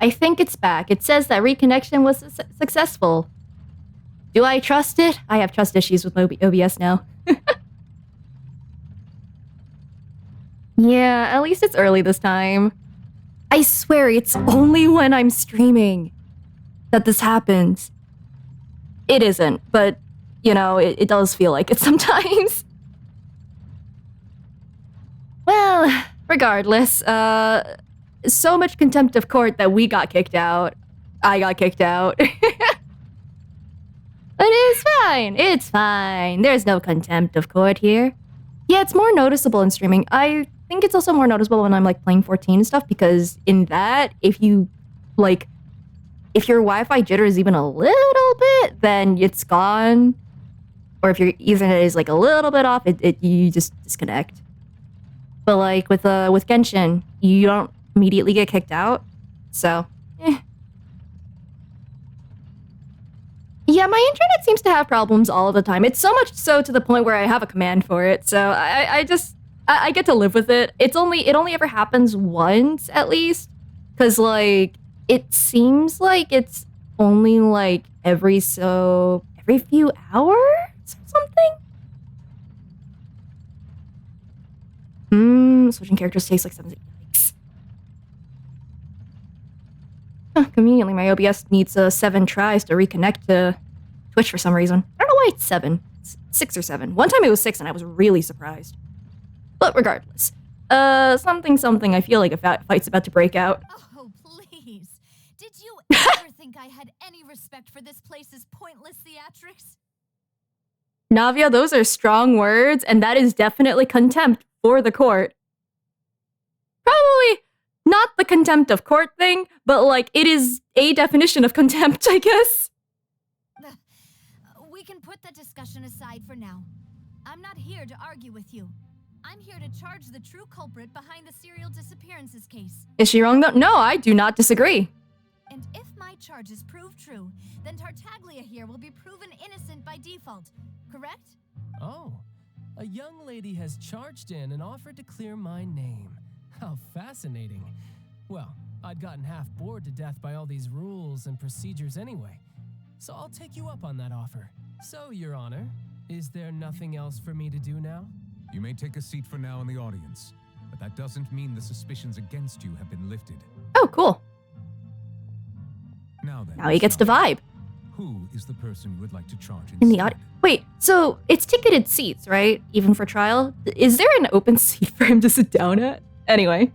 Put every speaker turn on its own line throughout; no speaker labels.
I think it's back. It says that reconnection was successful. Do I trust it? I have trust issues with OBS now. Yeah, at least it's early this time. I swear it's only when I'm streaming that this happens. It isn't, but, you know, it does feel like it sometimes. Well, regardless, so much contempt of court that we got kicked out. I got kicked out. But it's fine. It's fine. There's no contempt of court here. Yeah, it's more noticeable in streaming. I think it's also more noticeable when I'm like playing 14 and stuff, because in that, if your Wi-Fi jitter is even a little bit, then it's gone. Or if your Ethernet is like a little bit off, you just disconnect. But like with Genshin, you don't immediately get kicked out. So, Yeah, my internet seems to have problems all the time. It's so much so to the point where I have a command for it. So I get to live with it. It only ever happens once at least, because like it seems like it's only like every few hours or something. Switching characters takes like 7. Yikes. Conveniently, my OBS needs 7 tries to reconnect to Twitch for some reason. I don't know why it's 7. It's 6 or 7. One time it was 6 and I was really surprised. But regardless, something, I feel like a fight's about to break out.
Oh, please. Did you ever think I had any respect for this place's pointless theatrics?
Navia, those are strong words, and that is definitely contempt for the court. Probably not the contempt of court thing, but like it is a definition of contempt, I guess.
We can put that discussion aside for now. I'm not here to argue with you. I'm here to charge the true culprit behind the serial disappearances case.
Is she wrong though? No, I do not disagree.
And if my charges prove true, then Tartaglia here will be proven innocent by default, correct?
Oh, a young lady has charged in and offered to clear my name. How fascinating. Well, I'd gotten half bored to death by all these rules and procedures anyway. So I'll take you up on that offer. So, Your Honor, is there nothing else for me to do now?
You may take a seat for now in the audience, but that doesn't mean the suspicions against you have been lifted.
Oh, cool.
Now then,
Now he gets to vibe.
Who is the person you would like to charge
In the
instead?
Wait, so it's ticketed seats, right? Even for trial? Is there an open seat for him to sit down at? Anyway.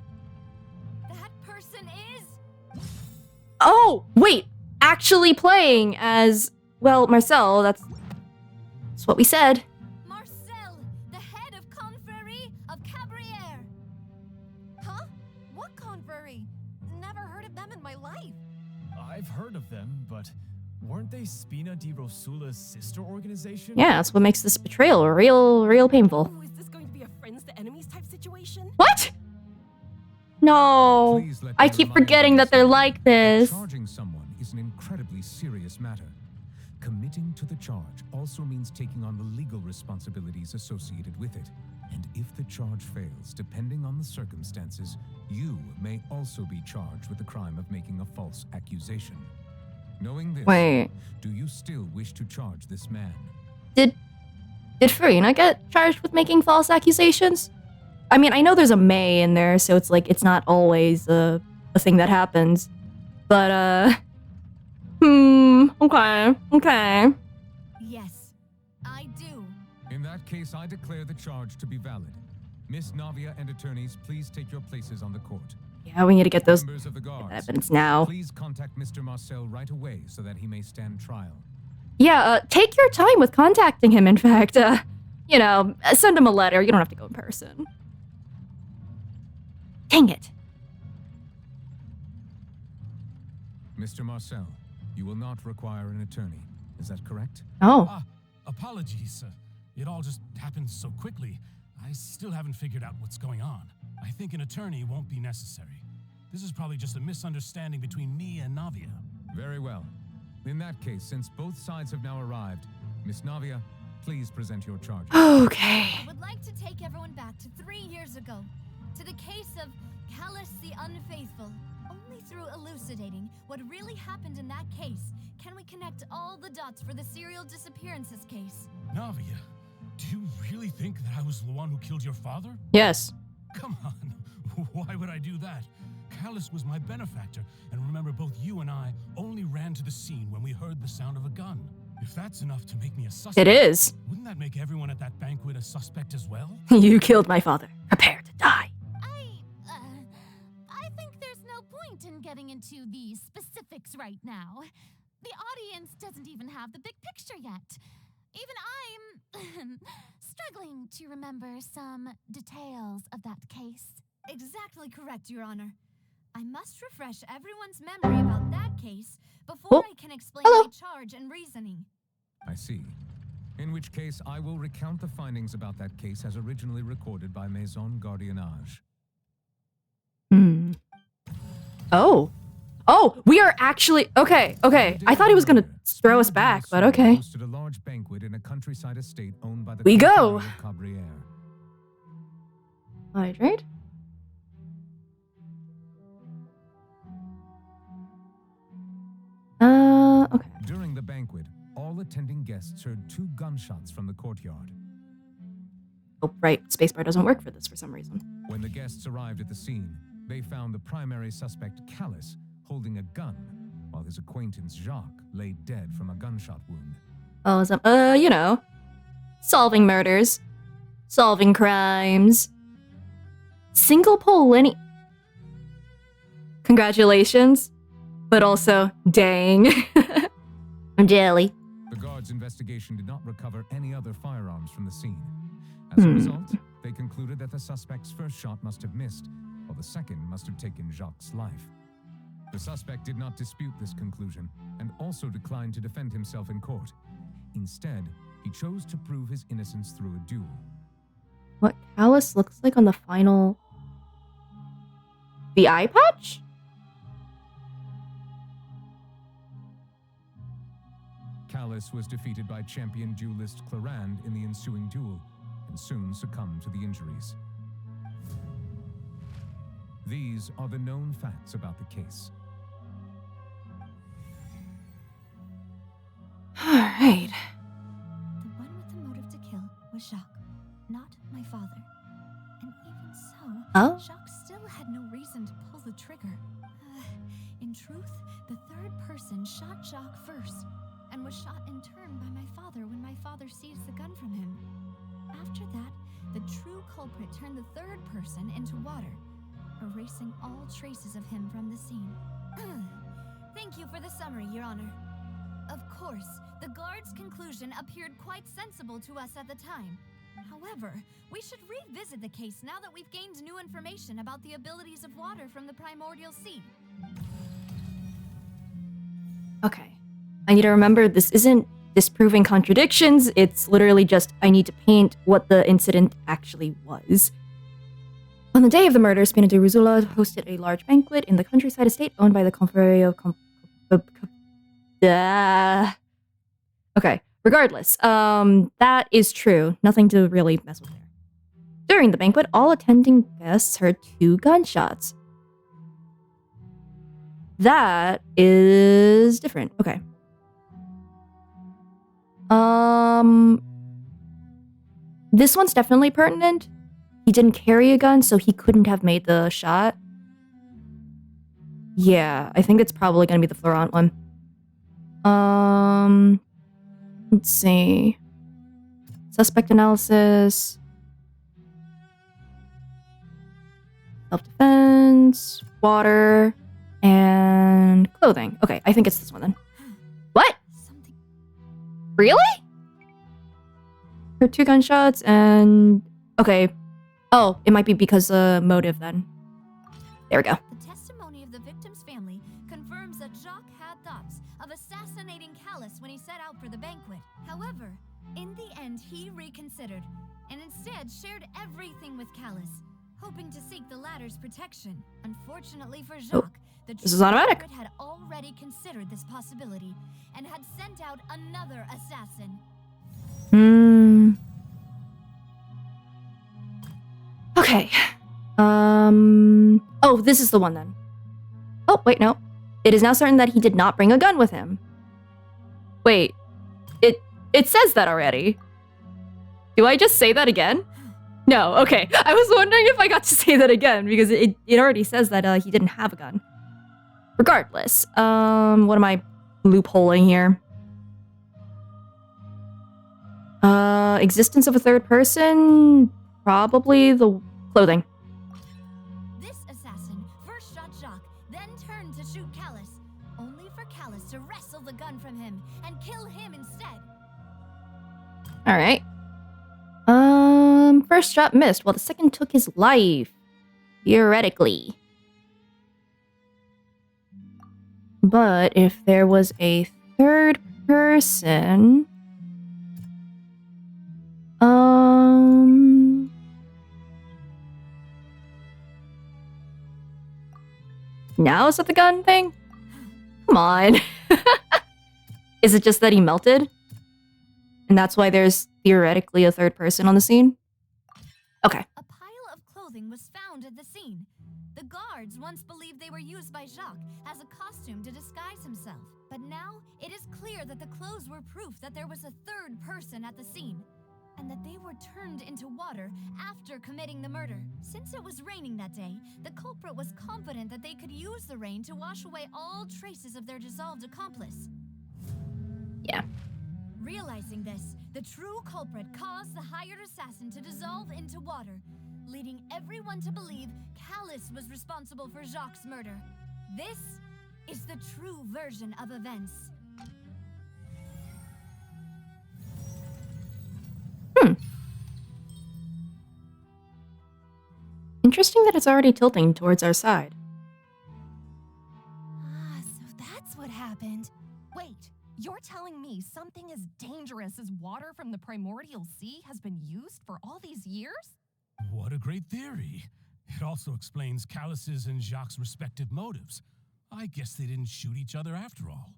That person is...
Oh, wait. Actually playing as, well, Marcel. That's what we said.
Marcel, the head of Confrérie of Cabrières. Huh? What Confrérie? Never heard of them in my life.
I've heard of them, but weren't they Spina di Rosula's sister organization?
Yeah, that's what makes this betrayal real painful.
Oh, is this going to be a friends to enemies type situation?
What? No. I keep forgetting that they're like this.
Charging someone is an incredibly serious matter. Committing to the charge also means taking on the legal responsibilities associated with it. And if the charge fails, depending on the circumstances, you may also be charged with the crime of making a false accusation. Knowing this,
Wait.
do you still wish to charge this man?
Did Farina get charged with making false accusations? I mean, I know there's a May in there, so it's like, it's not always a thing that happens. But, okay.
Yes, I do.
In that case, I declare the charge to be valid. Miss Navia and attorneys, please take your places on the court.
Yeah, we need to get those
Members of the guards,
evidence now.
please contact Mr. Marcel right away so that he may stand trial.
Yeah, take your time with contacting him, in fact. You know, send him a letter. You don't have to go in person. Dang it.
Mr. Marcel, you will not require an attorney. Is that correct?
Oh.
Apologies. It all just happened so quickly. I still haven't figured out what's going on. I think an attorney won't be necessary. This is probably just a misunderstanding between me and Navia.
Very well. In that case, since both sides have now arrived, Miss Navia, please present your charges.
Okay.
I would like to take everyone back to 3 years ago, to the case of Callus the Unfaithful. Only Only through elucidating what really happened in that case can we connect all the dots for the serial disappearances case.
Navia, do you really think that I was the one who killed your father?
Yes.
Come on, why would I do that? Callus was my benefactor, and remember, both you and I only ran to the scene when we heard the sound of a gun. If that's enough to make me a suspect,
It is.
wouldn't that make everyone at that banquet a suspect as well?
You killed my father. Prepare to die.
I think there's no point in getting into the specifics right now. The audience doesn't even have the big picture yet. Even I'm struggling to remember some details of that case. Exactly correct, Your Honor. I must refresh everyone's memory about that case before I can explain my charge and reasoning.
I see. In which case, I will recount the findings about that case as originally recorded by Maison Gardiennage.
Hmm. Oh. Oh, we are actually... Okay. I thought he was going to throw us back, but okay.
Hosted a large banquet in a countryside estate owned by the
We go.
Confrérie of Cabrières.
Hydrate. Okay.
During the banquet, all attending guests heard 2 gunshots from the courtyard.
Oh, right. Spacebar doesn't work for this for some reason.
When the guests arrived at the scene, they found the primary suspect, Callus, holding a gun, while his acquaintance, Jacques, lay dead from a gunshot wound.
Oh, is that, you know, solving murders, solving crimes. Single pole lineage. Congratulations, but also, dang. I'm jelly.
The guards' investigation did not recover any other firearms from the scene. As a result, they concluded that the suspect's first shot must have missed, while the second must have taken Jacques' life. The suspect did not dispute this conclusion, and also declined to defend himself in court. Instead, he chose to prove his innocence through a duel.
What Callus looks like on the final... The eye patch?
Callus was defeated by champion duelist Clarande in the ensuing duel, and soon succumbed to the injuries. These are the known facts about the case.
Alright.
The one with the motive to kill was Jacques, not my father. And even so, Jacques still had no reason to pull the trigger. In truth, the third person shot Jacques first, and was shot in turn by my father when my father seized the gun from him. After that, the true culprit turned the third person into water, erasing all traces of him from the scene. Thank you for the summary, Your Honor. Of course, the guard's conclusion appeared quite sensible to us at the time. However, we should revisit the case now that we've gained new information about the abilities of water from the primordial sea.
Okay. I need to remember this isn't disproving contradictions, it's literally just I need to paint what the incident actually was. On the day of the murder, Spina de Ruzula hosted a large banquet in the countryside estate owned by the Confrérie of Okay, regardless, that is true. Nothing to really mess with there. During the banquet, all attending guests heard 2 gunshots. That is different. Okay. This one's definitely pertinent. He didn't carry a gun, so he couldn't have made the shot. Yeah, I think it's probably gonna be the Florent one. Let's see. Suspect analysis. Self-defense, water, and clothing. Okay, I think it's this one then. What? Really? For 2 gunshots and... Okay. Oh, it might be because of motive then. There we go.
The testimony of the victim's family confirms that Jacques had thoughts of assassinating Callus when he set out for the banquet. However, in the end, he reconsidered and instead shared everything with Callus, hoping to seek the latter's protection. Unfortunately for Jacques, the
This is automatic.
culprit had already considered this possibility and had sent out another assassin.
Okay. Oh, this is the one then. Oh, Oh, wait, no. It is now certain that he did not bring a gun with him. Wait, it says that already. Do I just say that again? No, okay. I was wondering if I got to say that again because it already says that he didn't have a gun. Regardless, what am I loopholing here? Existence of a third person? Probably the clothing.
This assassin first shot Jacques, then turned to shoot Callus, only for Callus to wrestle the gun from him and kill him instead.
Alright. First shot missed, while the second took his life. Theoretically. But if there was a third person... Now is it the gun thing? Come on. Is it just that he melted? And that's why there's theoretically a third person on the scene? Okay.
A pile of clothing was found at the scene. The guards once believed they were used by Jacques as a costume to disguise himself. But now, it is clear that the clothes were proof that there was a third person at the scene, and that they were turned into water after committing the murder. Since it was raining that day, the culprit was confident that they could use the rain to wash away all traces of their dissolved accomplice.
Yeah.
Realizing this, the true culprit caused the hired assassin to dissolve into water, leading everyone to believe Callus was responsible for Jacques' murder. This is the true version of events.
Interesting that it's already tilting towards our side.
Ah, so that's what happened. Wait, you're telling me something as dangerous as water from the primordial sea has been used for all these years?
What a great theory. It also explains Callus's and Jacques' respective motives. I guess they didn't shoot each other after all.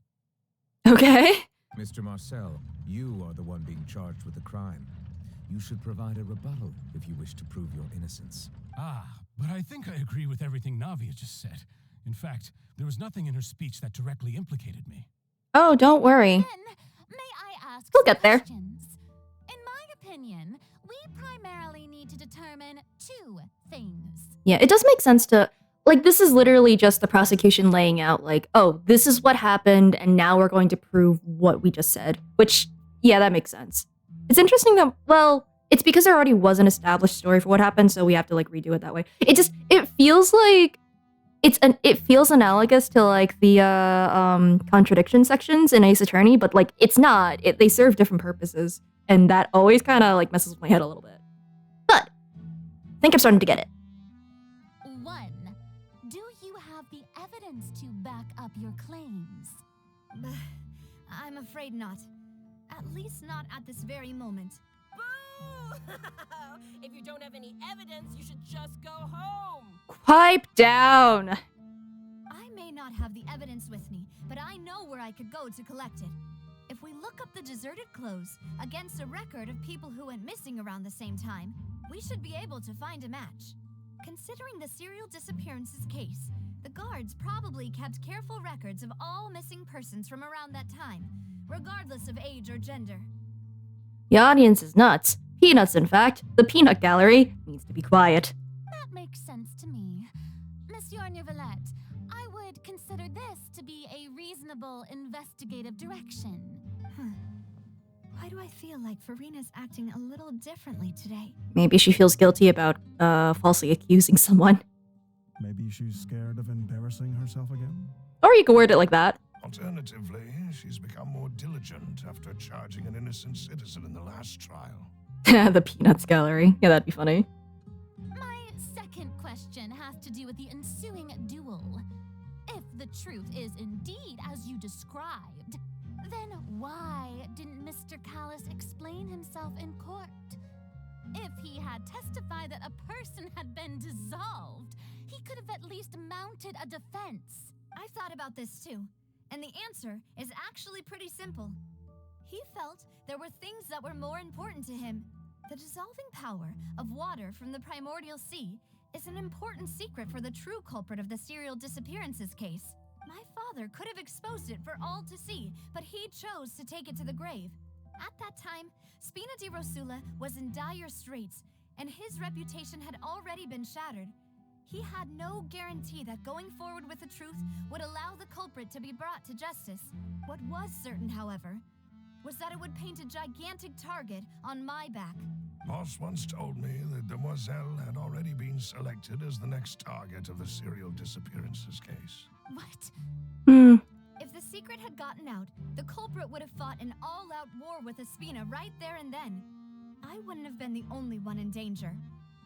Okay.
Mr. Marcel, you are the one being charged with the crime. You should provide a rebuttal if you wish to prove your innocence.
Ah, but I think I agree with everything Navia just said. In fact, there was nothing in her speech that directly implicated me.
Oh, don't worry.
Then, may I ask
We'll get there.
questions? In my opinion, we primarily need to determine two things.
Yeah, it does make sense to... Like, this is literally just the prosecution laying out, like, oh, this is what happened, and now we're going to prove what we just said. Which, yeah, that makes sense. It's interesting that, well, it's because there already was an established story for what happened, so we have to, like, redo it that way. It feels like... It feels analogous to, like, the, contradiction sections in Ace Attorney, but, like, it's not. They serve different purposes, and that always kind of, like, messes with my head a little bit. But, I think I'm starting to get it.
One, do you have the evidence to back up your claims? I'm afraid not. At least not at this very moment.
Boo! If you don't have any evidence, you should just go home.
Pipe down!
I may not have the evidence with me, but I know where I could go to collect it. If we look up the deserted clothes against a record of people who went missing around the same time, we should be able to find a match. Considering the serial disappearances case, the guards probably kept careful records of all missing persons from around that time, regardless of age or gender.
The audience is nuts. Peanuts, in fact. The peanut gallery needs to be quiet.
That makes sense to me. Monsieur Neuvillette, I would consider this to be a reasonable investigative direction. Why do I feel like Farina's acting a little differently today?
Maybe she feels guilty about, falsely accusing someone.
Maybe she's scared of embarrassing herself again?
Or you could word it like that.
Alternatively, she's become more diligent after charging an innocent citizen in the last trial.
The Peanuts gallery. Yeah, that'd be funny.
My second question has to do with the ensuing duel. If the truth is indeed as you described, then why didn't Mr. Callus explain himself in court? If he had testified that a person had been dissolved, he could have at least mounted a defense. I've thought about this too, and the answer is actually pretty simple. He felt there were things that were more important to him. The dissolving power of water from the primordial sea is an important secret for the true culprit of the serial disappearances case. My father could have exposed it for all to see, but he chose to take it to the grave. At that time, Spina di Rosula was in dire straits, and his reputation had already been shattered. He had no guarantee that going forward with the truth would allow the culprit to be brought to justice. What was certain, however, was that it would paint a gigantic target on my back.
Boss once told me that Demoiselle had already been selected as the next target of the serial disappearances case.
What?
Hmm.
If the secret had gotten out, the culprit would have fought an all-out war with Espina right there and then. I wouldn't have been the only one in danger.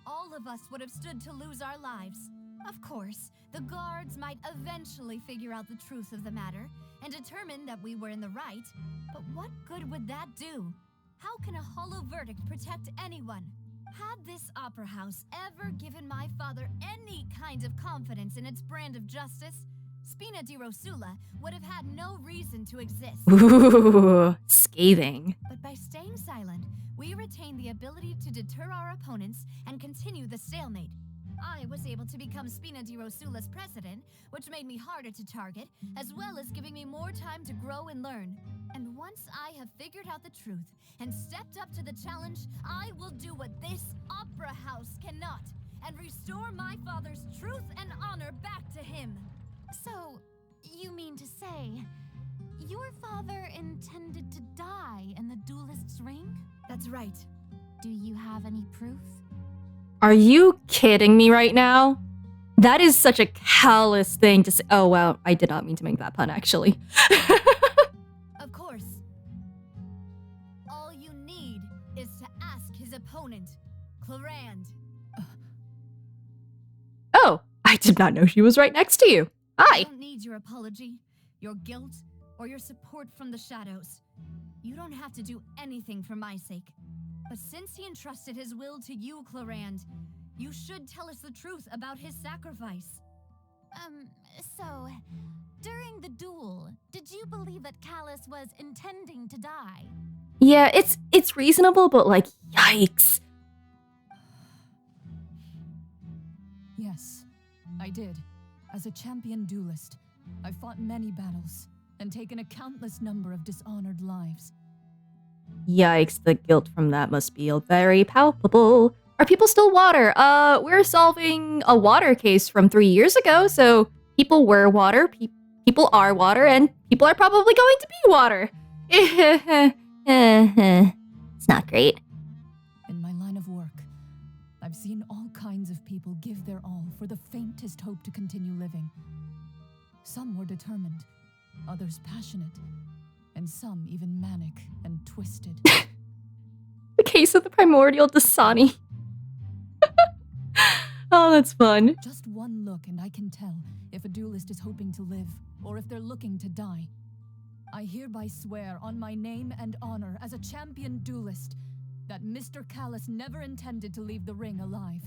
All of us would have stood to lose our lives. Of course, the guards might eventually figure out the truth of the matter and determine that we were in the right, but what good would that do? How can a hollow verdict protect anyone? Had this opera house ever given my father any kind of confidence in its brand of justice, Spina di Rosula would have had no reason to exist.
Ooh, scathing.
But by staying silent, we retained the ability to deter our opponents and continue the stalemate. I was able to become Spina di Rosula's president, which made me harder to target, as well as giving me more time to grow and learn. And once I have figured out the truth and stepped up to the challenge, I will do what this opera house cannot, and restore my father's truth and honor back to him.
So, you mean to say, your father intended to die in the duelist's ring?
That's right.
Do you have any proof?
Are you kidding me right now? That is such a callous thing to say. Oh, wow. I did not mean to make that pun, actually.
Of course. All you need is to ask his opponent, Clarand.
Oh, I did not know she was right next to you.
I
Hi.
don't need your apology, your guilt, or your support from the shadows. You don't have to do anything for my sake. But since he entrusted his will to you, Clarand, you should tell us the truth about his sacrifice.
So, during the duel, did you believe that Callus was intending to die?
Yeah, it's reasonable, but like, yikes.
Yes, I did. As a champion duelist, I fought many battles and taken a countless number of dishonored lives.
Yikes, the guilt from that must be very palpable. Are people still water? We're solving a water case from 3 years ago, so people were water, people are water, and people are probably going to be water. It's not great.
In my line of work, I've seen all kinds of people give their all for the faintest hope to continue living. Some were determined, others passionate, and some even manic and twisted.
The case of the primordial Dasani. Oh, that's fun.
Just one look and I can tell if a duelist is hoping to live or if they're looking to die. I hereby swear on my name and honor as a champion duelist that Mr. Callus never intended to leave the ring alive.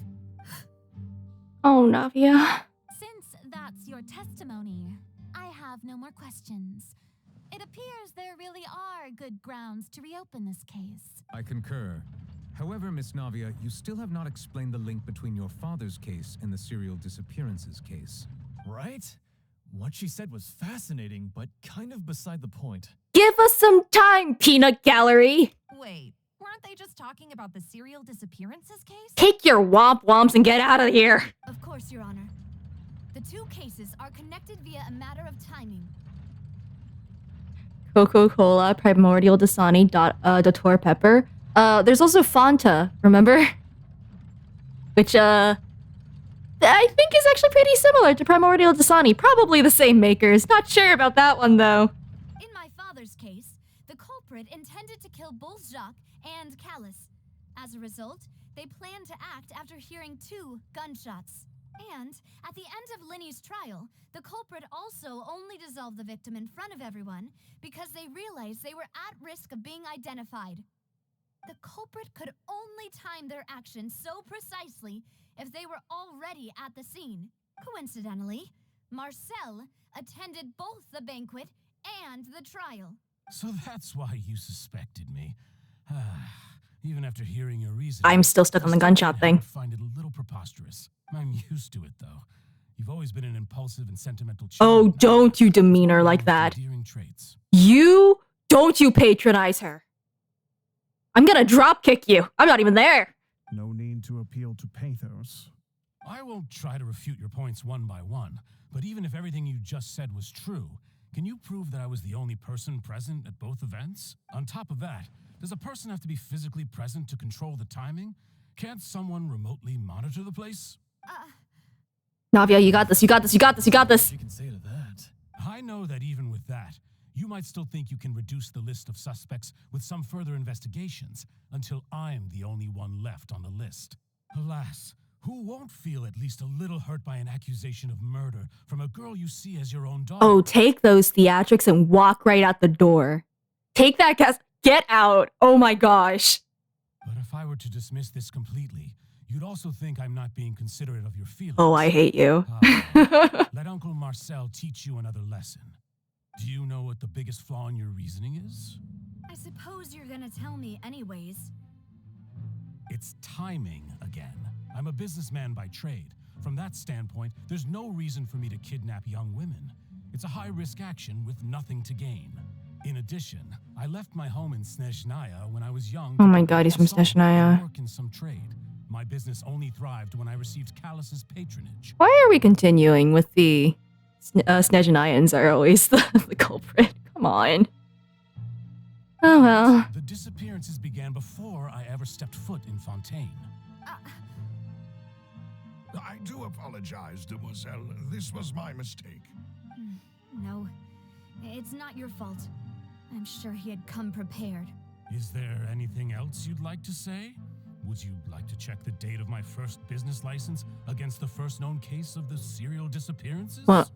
Oh, Navia.
Since that's your testimony, I have no more questions. It appears there really are good grounds to reopen this case.
I concur. However, Miss Navia, you still have not explained the link between your father's case and the serial disappearances case.
Right? What she said was fascinating, but kind of beside the point.
Give us some time, Peanut Gallery.
Wait, weren't they just talking about the serial disappearances case?
Take your womp-womps and get out of here.
Of course, Your Honor. The two cases are connected via a matter of timing.
Coca-Cola, Primordial Dasani, Dator Pepper. There's also Fanta, remember? Which, I think is actually pretty similar to Primordial Dasani. Probably the same makers. Not sure about that one, though.
In my father's case, the culprit intended to kill both Jacques and Callus. As a result, they planned to act after hearing 2 gunshots. And at the end of Linny's trial, the culprit also only dissolved the victim in front of everyone because they realized they were at risk of being identified. The culprit could only time their actions so precisely if they were already at the scene. Coincidentally, Marcel attended both the banquet and the trial.
So that's why you suspected me. Even after hearing your reason,
I'm still stuck on the gunshot thing.
I find it a little preposterous. I'm used to it, though. You've always been an impulsive and sentimental child.
Oh, don't you demean her like that. You don't you patronize her. I'm gonna drop kick you. I'm not even there.
No need to appeal to pathos.
I won't try to refute your points one by one, but even if everything you just said was true, can you prove that I was the only person present at both events? On top of that, does a person have to be physically present to control the timing? Can't someone remotely monitor the place?
Navia, you got this, you got this, you got this, you got this.
You can say to that.
I know that even with that, you might still think you can reduce the list of suspects with some further investigations until I'm the only one left on the list. Alas, who won't feel at least a little hurt by an accusation of murder from a girl you see as your own daughter?
Oh, take those theatrics and walk right out the door. Take that gas. Get out. Oh my gosh.
But if I were to dismiss this completely, you'd also think I'm not being considerate of your feelings.
Oh, I hate you.
Let Uncle Marcel teach you another lesson. Do you know what the biggest flaw in your reasoning is?
I suppose you're gonna tell me anyways.
It's timing again. I'm a businessman by trade. From that standpoint, there's no reason for me to kidnap young women. It's a high-risk action with nothing to gain. In addition, I left my home in Snezhnaya when I was young.
Oh my god, he's from Snezhnaya.
Work in some trade. My business only thrived when I received Callus's patronage.
Why are we continuing with the Snezhnayans are always the culprit? Come on. Oh well.
The disappearances began before I ever stepped foot in Fontaine.
I do apologize, demoiselle. This was my mistake.
No, it's not your fault. I'm sure he had come prepared.
Is there anything else you'd like to say? Would you like to check the date of my first business license against the first known case of the serial disappearances?
Well,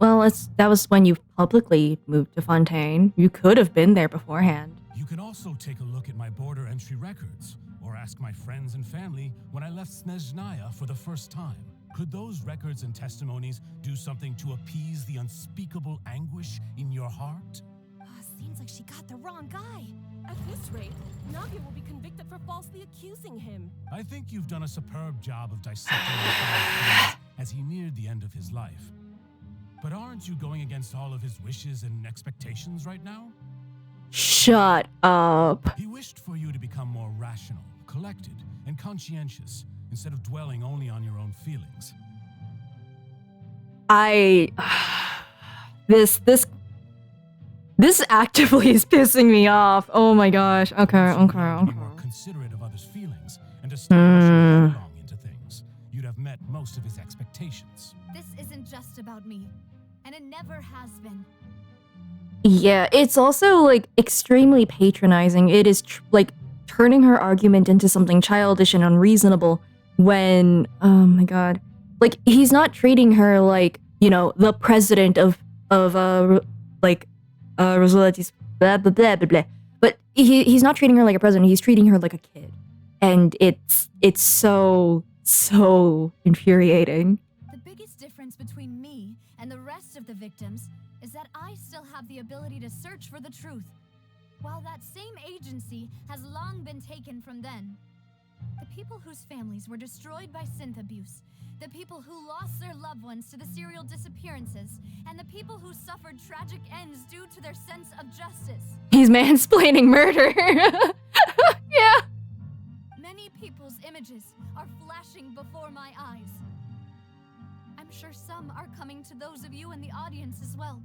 that was when you publicly moved to Fontaine. You could have been there beforehand.
You can also take a look at my border entry records, or ask my friends and family when I left Snezhnaya for the first time. Could those records and testimonies do something to appease the unspeakable anguish in your heart?
Seems like she got the wrong guy. At this rate, Navia will be convicted for falsely accusing him.
I think you've done a superb job of dissecting the character as he neared the end of his life. But aren't you going against all of his wishes and expectations right now?
Shut up.
He wished for you to become more rational, collected, and conscientious, instead of dwelling only on your own feelings.
This actively is pissing me off. Oh my gosh. Okay.
Be more considerate of others' feelings and to stop rushing headlong into things. You'd have met most of his expectations.
This isn't just about me, and it never has been.
Yeah, it's also like extremely patronizing. It is like turning her argument into something childish and unreasonable when, oh my god, like he's not treating her like, you know, the president of Rosaletta's blah blah blah blah blah. But he's not treating her like a president. He's treating her like a kid, and it's so infuriating.
The biggest difference between me and the rest of the victims is that I still have the ability to search for the truth, while that same agency has long been taken from them. The people whose families were destroyed by synth abuse, the people who lost their loved ones to the serial disappearances, and the people who suffered tragic ends due to their sense of justice.
He's mansplaining murder. Yeah.
Many people's images are flashing before my eyes. I'm sure some are coming to those of you in the audience as well.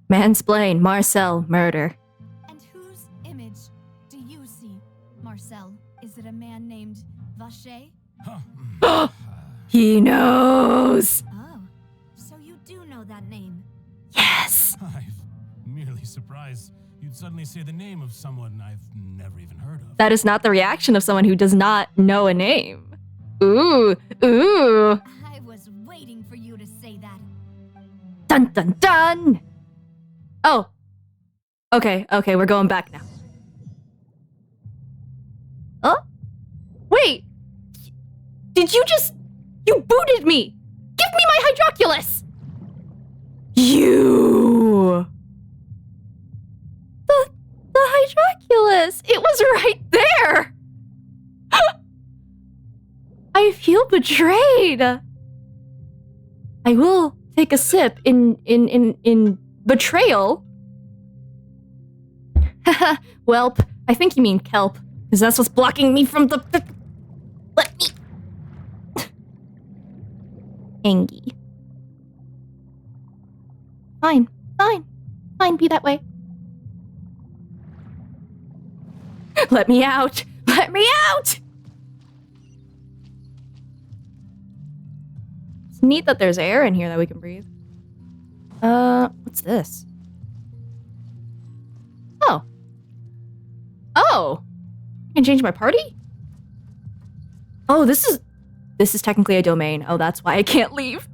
Mansplain, Marcel, murder.
And whose image do you see, Marcel? Is it a man named Vacher?
He knows.
Oh, so you do know that name.
Yes.
I'm merely surprised you'd suddenly say the name of someone I've never even heard of.
That is not the reaction of someone who does not know a name. Ooh.
I was waiting for you to say that.
Dun dun dun. Oh. Okay, we're going back now. Oh? Wait. Did you just... You booted me! Give me my Hydroculus! You... The Hydroculus! It was right there! feel betrayed. I will take a sip in betrayal. Haha, whelp. I think you mean kelp, because that's what's blocking me from the... Let me... Angie. Fine, fine. Fine, be that way. Let me out! Let me out! It's neat that there's air in here that we can breathe. What's this? Oh. Oh! I can change my party? Oh, this is technically a domain. Oh, that's why I can't leave.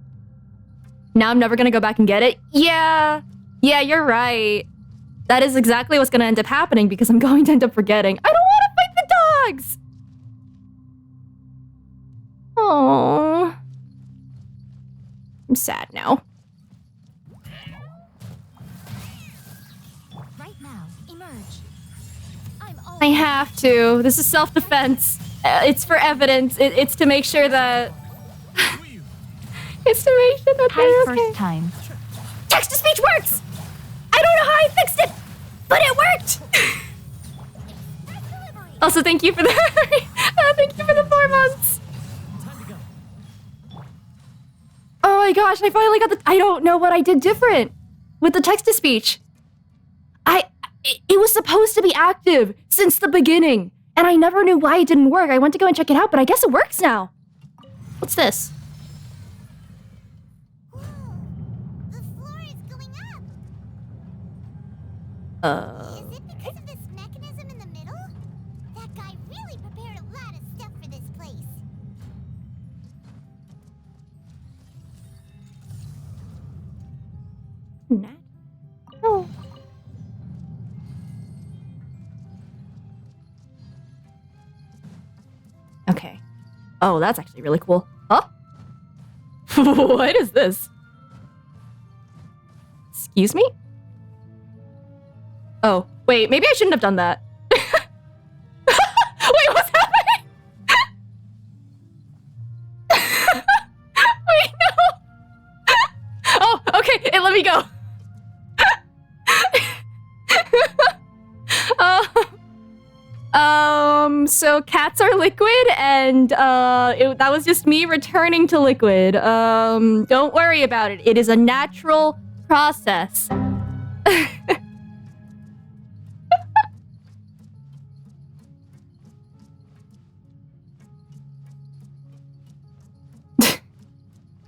Now I'm never gonna go back and get it? Yeah, you're right. That is exactly what's gonna end up happening because I'm going to end up forgetting. I don't want to fight the dogs! Oh, I'm sad now.
Right now, emerge.
I have to. This is self-defense. It's for evidence. It's to make sure that... it's to make sure that they're okay.
First time.
Text-to-speech works! I don't know how I fixed it, but it worked! Also, thank you for the... thank you for the 4 months! Oh my gosh, I finally got the... I don't know what I did different with the text-to-speech. It was supposed to be active since the beginning, and I never knew why it didn't work. I went to go and check it out, but I guess it works now. What's this?
Whoa, the floor is going up. Is it because of this mechanism in the middle? That guy really prepared a lot of stuff for this place.
Oh. Okay. Oh, that's actually really cool. Huh? What is this? Excuse me? Oh, wait, maybe I shouldn't have done that. Wait, what's happening? Wait, no. Oh, okay, it let me go. So cats are liquid, and that was just me returning to liquid. Don't worry about it. It is a natural process.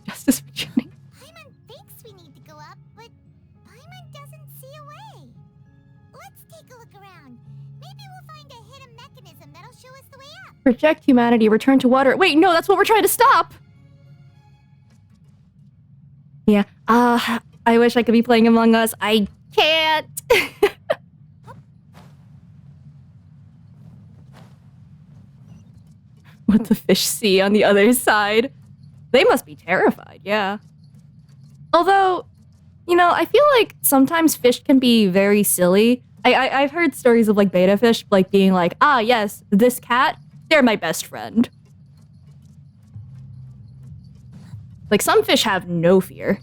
Justice for tuning.
Paimon thinks we need to go up, but Paimon doesn't see a way. Let's take a look around. Maybe we'll find a hidden mechanism that'll show us the way up.
Reject humanity, return to water. Wait, no, that's what we're trying to stop. Yeah, I wish I could be playing Among Us. I can't. What the fish see on the other side. They must be terrified, yeah. Although, you know, I feel like sometimes fish can be very silly. I've heard stories of like betta fish like being like, ah, yes, this cat, they're my best friend. Like some fish have no fear.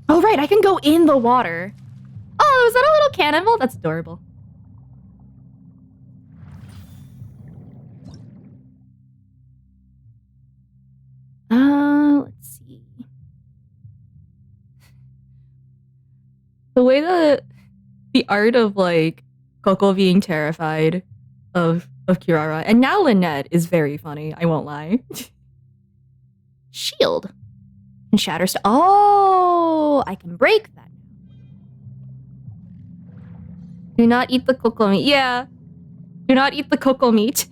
Oh, right, I can go in the water. Oh, is that a little cannonball? That's adorable. Let's see. The way that the art of like Coco being terrified of Kirara and now Lynette is very funny, I won't lie. Shield. And shatter st- Oh, I can break that. Do not eat the cocoa meat. Yeah. Do not eat the cocoa meat.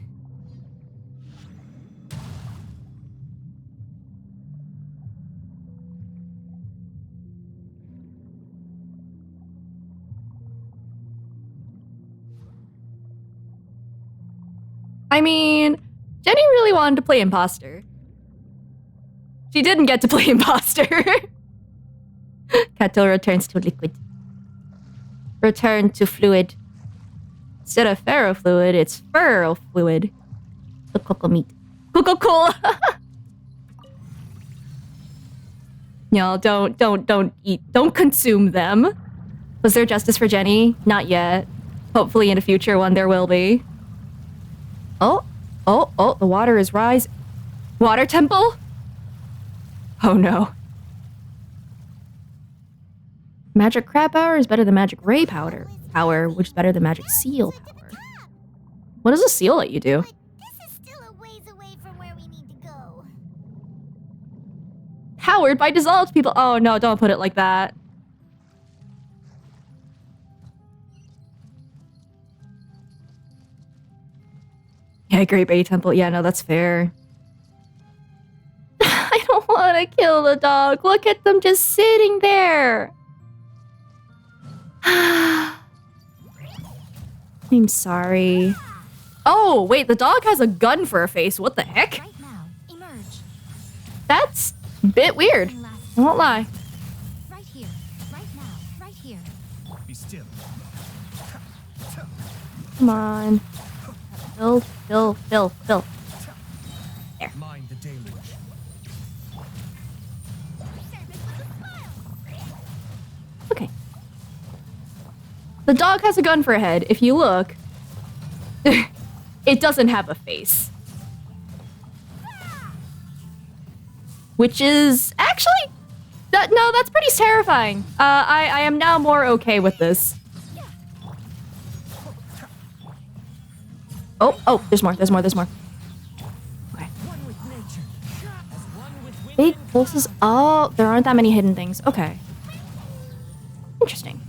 I mean, Jenny really wanted to play imposter. She didn't get to play imposter. Kato returns to liquid. Return to fluid. Instead of ferrofluid, it's ferrofluid. The cocoa meat. Coca-Cola! No, don't eat. Don't consume them. Was there justice for Jenny? Not yet. Hopefully in a future one there will be. Oh, the water is rising. Water temple? Oh no. Magic crab power is better than magic ray power, which is better than magic seal power. What does a seal let you do?
This is still a ways away from where we need to go.
Powered by dissolved people. Oh no, don't put it like that. Yeah, Great Bay Temple. Yeah, no, that's fair. I don't want to kill the dog. Look at them just sitting there. I'm sorry. Oh, wait, the dog has a gun for a face. What the heck?
Right now, emerge.
That's a bit weird. I won't lie.
Right here. Right now. Right here.
Be still.
Come on. Fill.
Mind the deluge.
Okay. The dog has a gun for a head. If you look, it doesn't have a face. Which is actually... no, that's pretty terrifying. I am now more okay with this. Oh, there's more. Okay. Big pulses. Oh, there aren't that many hidden things. Okay. Interesting.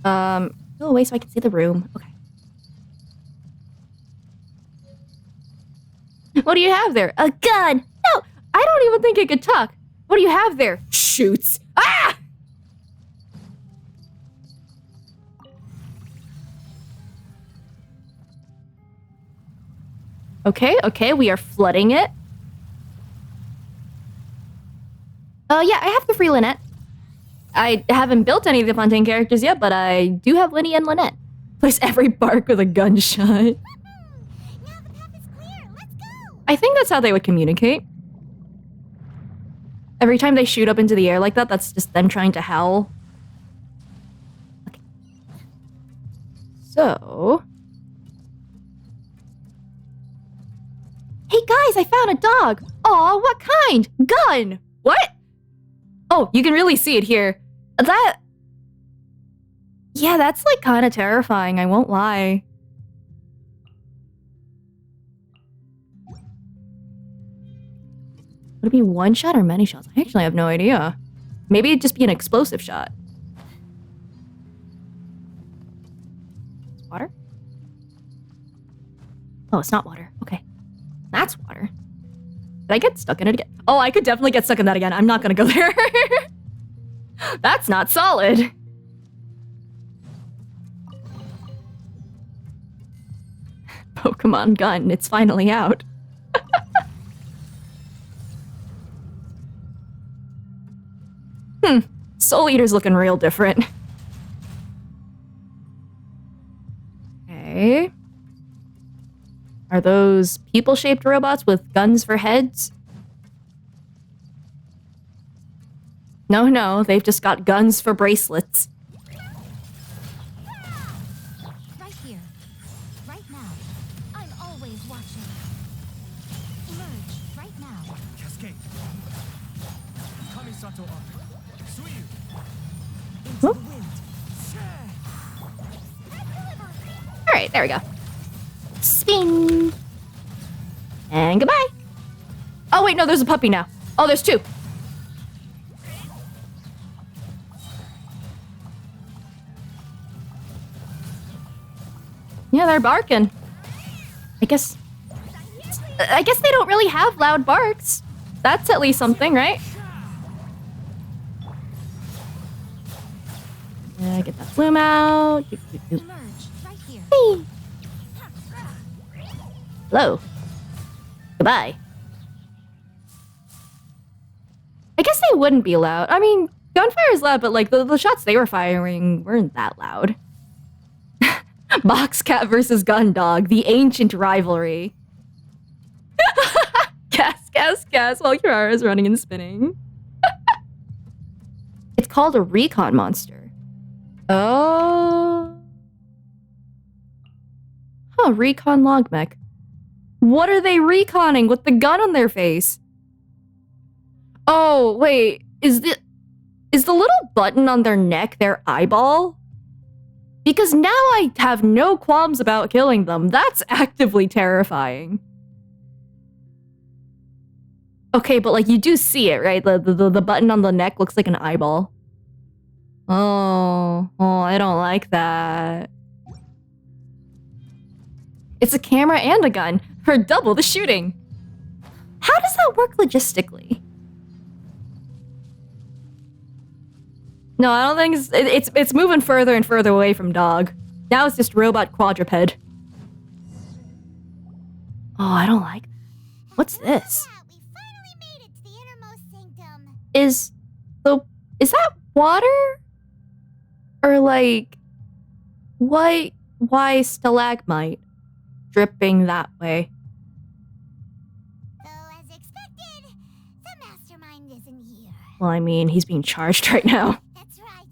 Go away so I can see the room. Okay. What do you have there? A gun! No! I don't even think it could talk. What do you have there? Shoots. Ah! Okay, we are flooding it. Yeah, I have the free Lynette. I haven't built any of the Fontaine characters yet, but I do have Linny and Lynette. Place every bark with a gunshot.
Now the path is clear. Let's go.
I think that's how they would communicate. Every time they shoot up into the air like that, that's just them trying to howl. Okay. So... Hey guys, I found a dog! Aw, what kind? Gun! What? Oh, you can really see it here. That... Yeah, that's like kind of terrifying, I won't lie. Would it be one shot or many shots? I actually have no idea. Maybe it'd just be an explosive shot. Water? Oh, it's not water. Okay. That's water. Did I get stuck in it again? Oh, I could definitely get stuck in that again. I'm not gonna go there. That's not solid. Pokemon gun, it's finally out. Soul Eater's looking real different. Okay. Are those people-shaped robots with guns for heads? No, they've just got guns for bracelets.
Right here. Right now. I'm always watching. Emerge. Right now.
Cascade. Kamisato up. Suyu.
Into the
wind.
Alright, there we go. Spin. And goodbye. Oh, wait, no, there's a puppy now. Oh, there's two. Yeah, they're barking. I guess they don't really have loud barks. That's at least something, right? Yeah, get that flume out.
Emerge. Right here.
Whee. Hello. Goodbye. I guess they wouldn't be loud. I mean, Gunfire is loud, but like the shots they were firing weren't that loud. Box cat versus gun dog, the ancient rivalry. Gas, gas, gas while Kirara is running and spinning. It's called a recon monster. Oh. Huh, recon log mech. What are they reconning with the gun on their face? Oh, wait. Is the little button on their neck their eyeball? Because now I have no qualms about killing them. That's actively terrifying. Okay, but like you do see it, right? The button on the neck looks like an eyeball. Oh, I don't like that. It's a camera and a gun for double the shooting. How does that work logistically? No, I don't think it's moving further and further away from dog. Now it's just robot quadruped. Oh, I don't like that. What's this?
We finally made it to the innermost sanctum.
Is that water? Or like why stalagmite dripping that way?
Though as expected, the mastermind isn't here.
Well, I mean, he's being charged right now.
That's right.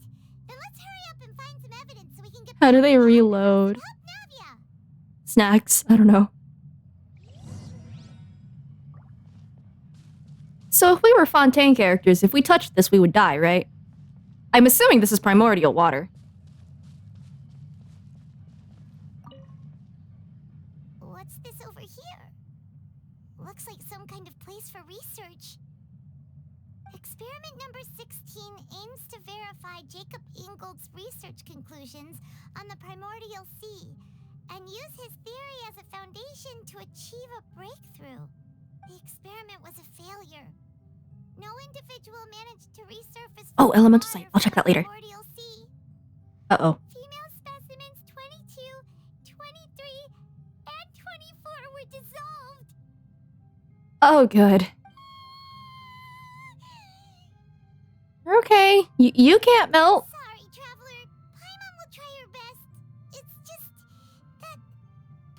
Then let's hurry up and find some evidence so we can get
How do they reload?
help Navia.
Snacks? I don't know. So if we were Fontaine characters, if we touched this, we would die, right? I'm assuming this is primordial water.
What's this over here? Looks like some kind of place for research. Experiment number 16 aims to verify Jacob Ingold's research conclusions on the primordial sea and use his theory as a foundation to achieve a breakthrough. The experiment was a failure. No individual managed to resurface.
Oh, elemental site. I'll check that later.
Primordial sea.
Uh-oh.
Female specimens 22, 23, and 24 were dissolved.
Oh, good. Okay, you can't melt.
Sorry, traveler. Paimon will try her best. It's just that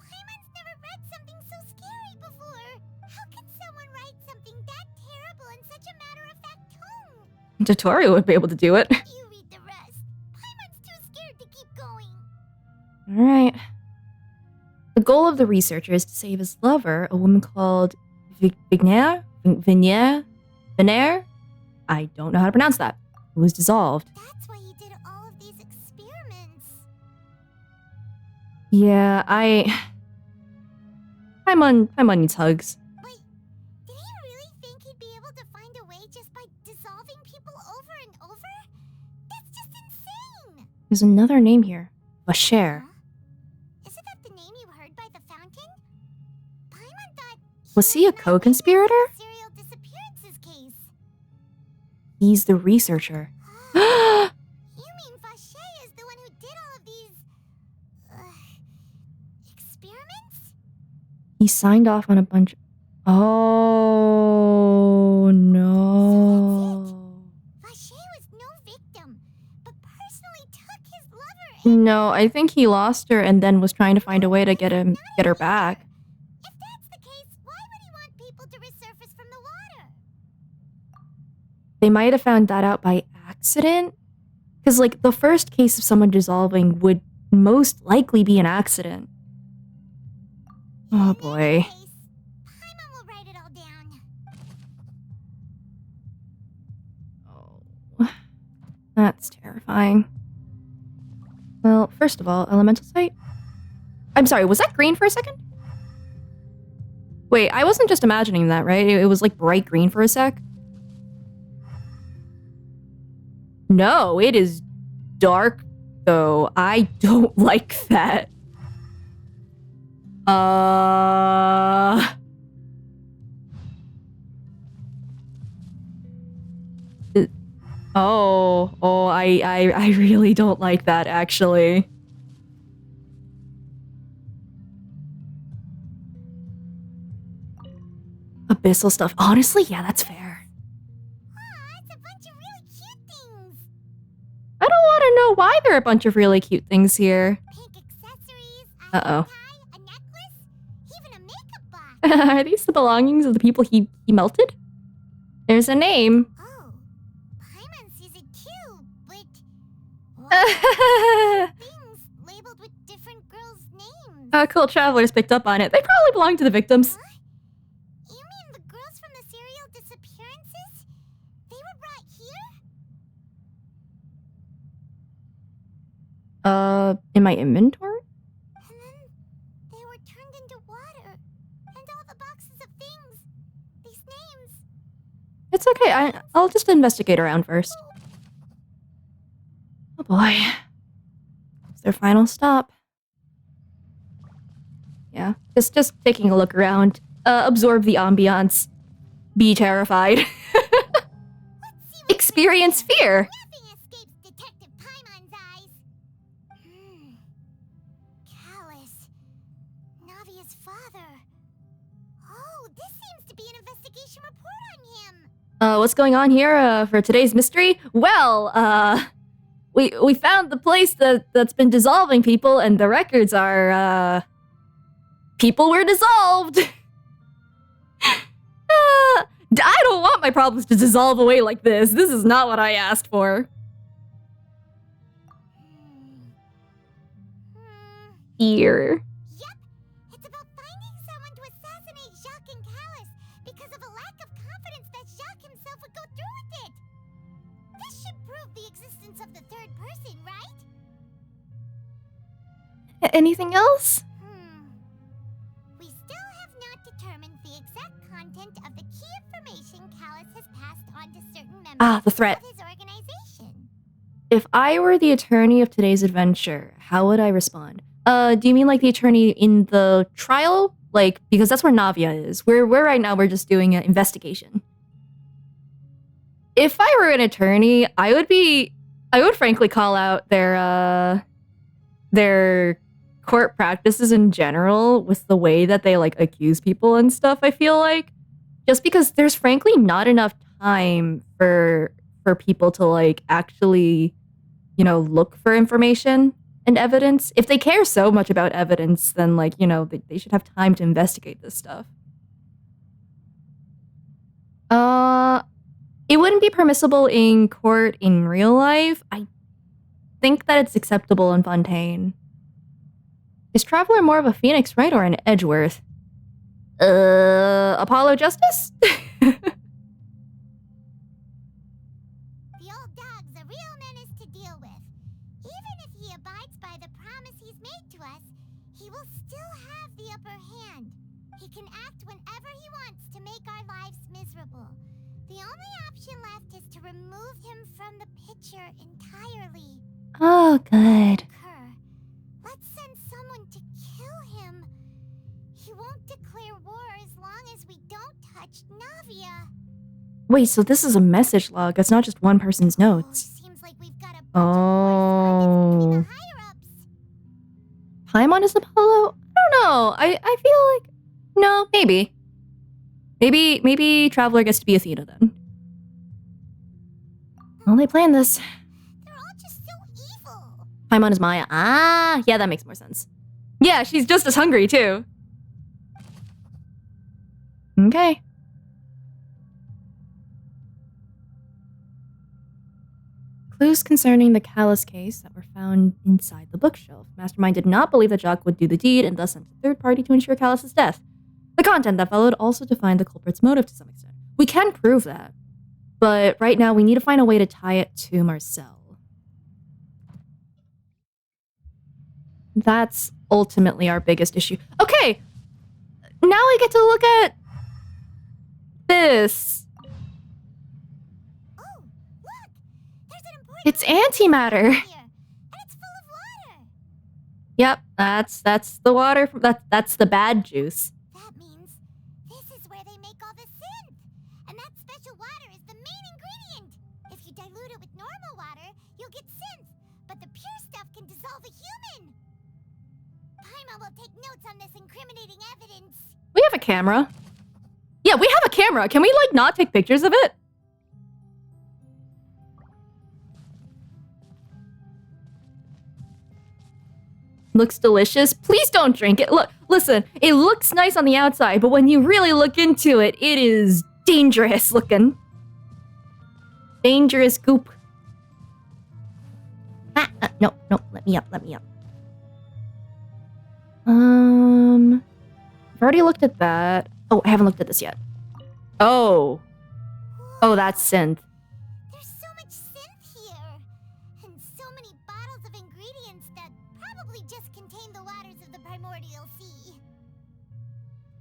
Paimon's never read something so scary before. How could someone write something that terrible in such a matter-of-fact tone?
Tutorial would be able to do it.
You read the rest. Paimon's too scared to keep going.
Alright. The goal of the researcher is to save his lover, a woman called Vignier? I don't know how to pronounce that. It was dissolved.
That's why he did all of these experiments.
Yeah, Paimon needs hugs.
Wait, did he really think he'd be able to find a way just by dissolving people over and over? That's just insane!
There's another name here. Vacher.
Huh? Isn't that the name you heard by the fountain? Paimon thought
Was he a
not
co-conspirator?
witnessed the serial disappearances case.
He's the researcher.
You mean Vacher is the one who did all of these experiments?
He signed off on a bunch. Oh no.
Vacher was no victim, but personally took his lover and
No, I think he lost her and then was trying to find a way to get her back.
if that's the case, why would he want people to resurface from the water?
They might have found that out by accident. Because, like, the first case of someone dissolving would most likely be an accident. Oh,
In any
boy.
case, Paimon will write it all down.
Oh, that's terrifying. Well, first of all, elemental site? I'm sorry, was that green for a second? Wait, I wasn't just imagining that, right? It was, like, bright green for a sec? No, it is dark, though. I don't like that. I really don't like that, actually. Abyssal stuff. Honestly, yeah, that's fair.
Aw, it's a bunch of really cute things.
there are a bunch of really cute things here.
Pink accessories,
Uh-oh.
tie, a necklace, even a makeup box.
Are these the belongings of the people he melted? There's a name.
Oh, Paimon sees it too, but why things labeled with different girls' names?
Cool, travelers picked up on it. They probably belong to the victims.
What? You mean the girls from the serial disappearances? They were brought here?
In my inventory?
And then they were turned into water. And all the boxes of things. These names.
It's okay, I'll just investigate around first. Oh boy. It's their final stop. Yeah, just taking a look around. Absorb the ambiance. Be terrified. Experience fear.
Nothing escapes Detective Paimon's eyes. Callus. Navia's father. Oh, this seems to be an investigation report on him.
What's going on here, for today's mystery? Well, we found the place that's been dissolving people, and the records are, people were dissolved! I don't want my problems to dissolve away like this. This is not what I asked for. Here.
Yep, it's about finding someone to assassinate Jacques and Callus because of a lack of confidence that Jacques himself would go through with it. This should prove the existence of the third person, right?
Anything else?
We still have not determined the exact content of the key information Callus has passed on to certain members
The threat.
of his organization.
If I were the attorney of today's adventure, how would I respond? Do you mean like the attorney in the trial? Like, because that's where Navia is. We're right now, we're just doing an investigation. If I were an attorney, I would frankly call out their court practices in general with the way that they like accuse people and stuff, I feel like. Just because there's frankly not enough time for people to like actually, look for information and evidence. If they care so much about evidence, then like, they should have time to investigate this stuff. It wouldn't be permissible in court in real life. I think that it's acceptable in Fontaine. Is Traveler more of a Phoenix, right, or an Edgeworth? Apollo Justice?
The old dog's a real menace to deal with. Even if he abides by the promise he's made to us, he will still have the upper hand. He can act whenever he wants to make our lives miserable. The only option left is to remove him from the picture entirely.
Oh, good.
Let's send someone to kill him. He won't declare war as long as we don't touch Navia.
Wait, so this is a message log. It's not just one person's notes.
Seems like we've got a bunch of correspondence between the higher-ups.
Paimon is Apollo? I don't know. I feel like... No, maybe. Maybe Traveler gets to be Athena then. Well, they planned this.
They're all just so evil.
Paimon is Maya. Ah, yeah, that makes more sense. Yeah, she's just as hungry, too. Okay. Clues concerning the Callus case that were found inside the bookshelf. Mastermind did not believe that Jacques would do the deed and thus sent a third party to ensure Callus's death. The content that followed also defined the culprit's motive to some extent. We can prove that, but right now we need to find a way to tie it to Marcel. That's ultimately our biggest issue. Okay, now I get to look at this.
Oh, look! There's an important
It's antimatter.
here, and it's full of water.
Yep, that's the water from that's the bad juice.
That means this is where they make all the synth, and that special water is the main ingredient. If you dilute it with normal water, you'll get synth, but the pure stuff can dissolve a human. Paimon will take notes on this incriminating evidence.
We have a camera. Yeah, we have a camera. Can we like not take pictures of it? Looks delicious. Please don't drink it. Look, listen, it looks nice on the outside, but when you really look into it, it is dangerous looking. Dangerous goop. No, let me up. I've already looked at that. Oh, I haven't looked at this yet. Oh, that's synth.
There's so much synth here, and so many bottles of ingredients that probably just contain the waters of the primordial sea.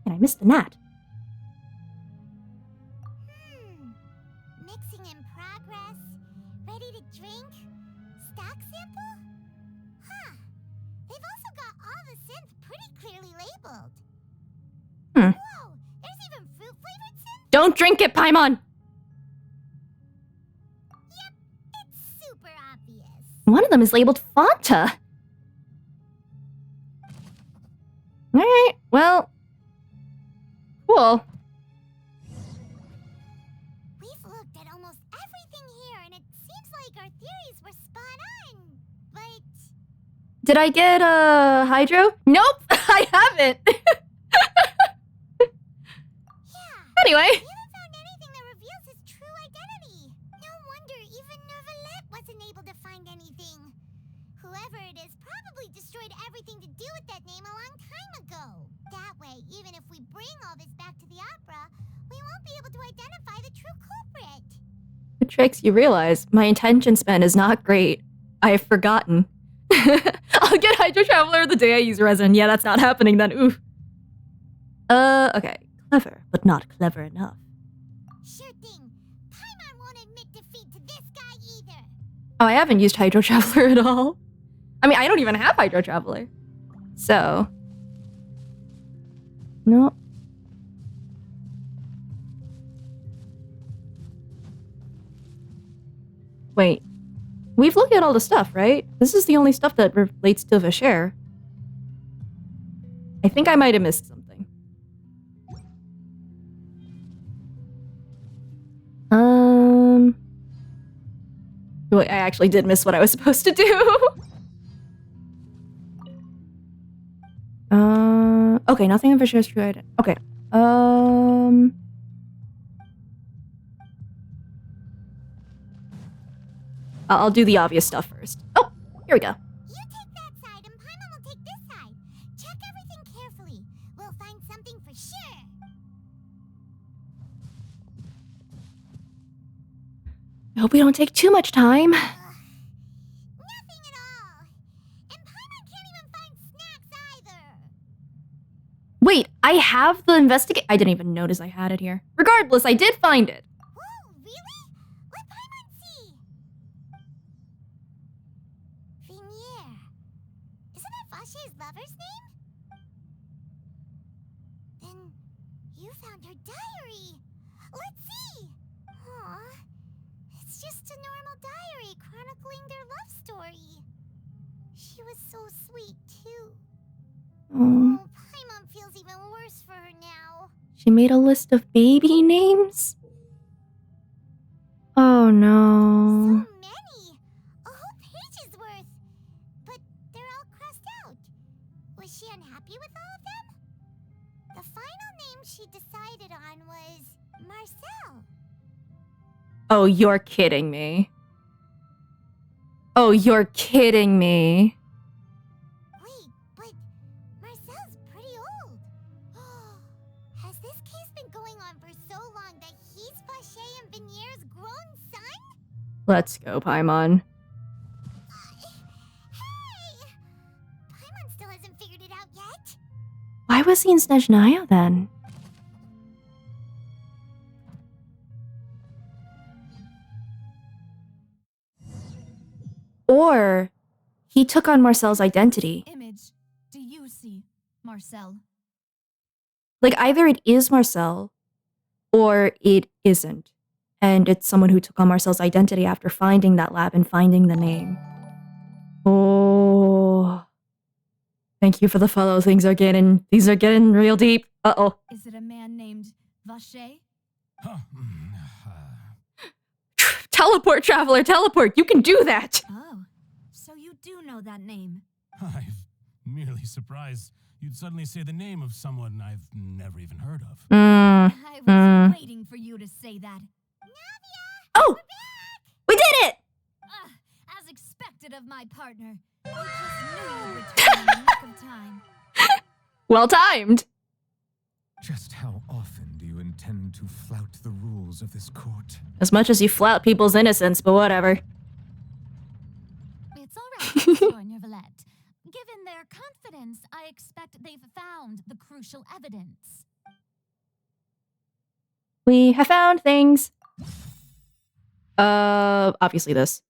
And I missed the gnat.
Mixing in progress, ready to drink, stock sample? Huh. They've also got all the synth pretty clearly labeled. Whoa, there's even fruit-flavored synth?
Don't drink it, Paimon!
Yep, it's super obvious.
One of them is labeled Fanta. Alright, well... Cool.
We've looked at almost everything here, and it seems like our theories were spot on, but...
Did I get hydro? Nope, I haven't. Anyway.
We haven't found anything that reveals his true identity. No wonder even Nervalet wasn't able to find anything. Whoever it is probably destroyed everything to do with that name a long time ago. That way, even if we bring all this back to the opera, we won't be able to identify the true culprit.
Trix, you realize my attention span is not great. I have forgotten. I'll get Hydro Traveler the day I use Resin. Yeah, that's not happening then. Oof. Okay. Clever, but not clever enough.
Sure thing. Paimon won't admit defeat to this guy either.
Oh, I haven't used Hydro Traveler at all. I mean, I don't even have Hydro Traveler. So. No. Wait. We've looked at all the stuff, right? This is the only stuff that relates to Vasher. I think I might have missed something. Wait, I actually did miss what I was supposed to do. Okay, nothing in Vasher's true identity. Okay. I'll do the obvious stuff first. Oh, here we go.
You take that side and Paimon will take this side. Check everything carefully. We'll find something for sure.
I hope we don't take too much time.
Nothing at all. And Paimon can't even find snacks either.
Wait, I have the investigate. I didn't even notice I had it here. Regardless, I did find it.
Whoa, really? What Paimon see? Vinier. Isn't that Vache's lover's name? Then you found her diary. Let's see. Aw. It's just a normal diary chronicling their love story. She was so sweet, too. Oh, Paimon feels even worse for her now.
She made a list of baby names? Oh no.
So many! A whole page's worth! But they're all crossed out. Was she unhappy with all of them? The final name she decided on was Marcel.
Oh, you're kidding me. Oh, you're kidding me.
Wait, but Marcel's pretty old. Has this case been going on for so long that he's Vache and Vinier's grown son?
Let's go, Paimon.
Hey! Paimon still hasn't figured it out yet.
Why was he in Snezhnaya then? Or he took on Marcel's identity.
Image, do you see Marcel?
Like, either it is Marcel, or it isn't. And it's someone who took on Marcel's identity after finding that lab and finding the name. Oh. Thank you for the follow. These are getting real deep. Uh-oh.
Is it a man named Vache?
Huh.
Teleport, Traveler, teleport. You can do that.
Oh, so you do know that name.
I've Merely surprised you'd suddenly say the name of someone I've never even heard of.
I was waiting for you to say that.
Oh! We did it!
As expected of my partner. I just knew you'd return in the nick of time.
Well timed.
Just how often do you intend to flout the rules of this court?
As much as you flout people's innocence, but whatever.
It's all right, Monsieur Nervalette. Given their confidence, I expect they've found the crucial evidence.
We have found things. Obviously this.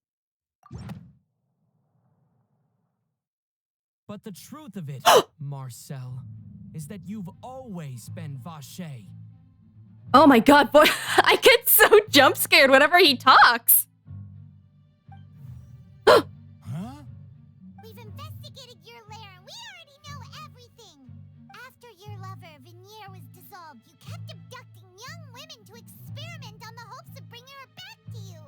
But the truth of it, Marcel, is that you've always been Vacher.
Oh my god, boy, I get so jump scared whenever he talks.
Huh?
We've investigated your lair and we already know everything. After your lover, Veneer, was dissolved, you kept abducting young women to experiment on the hopes of bringing her back to you.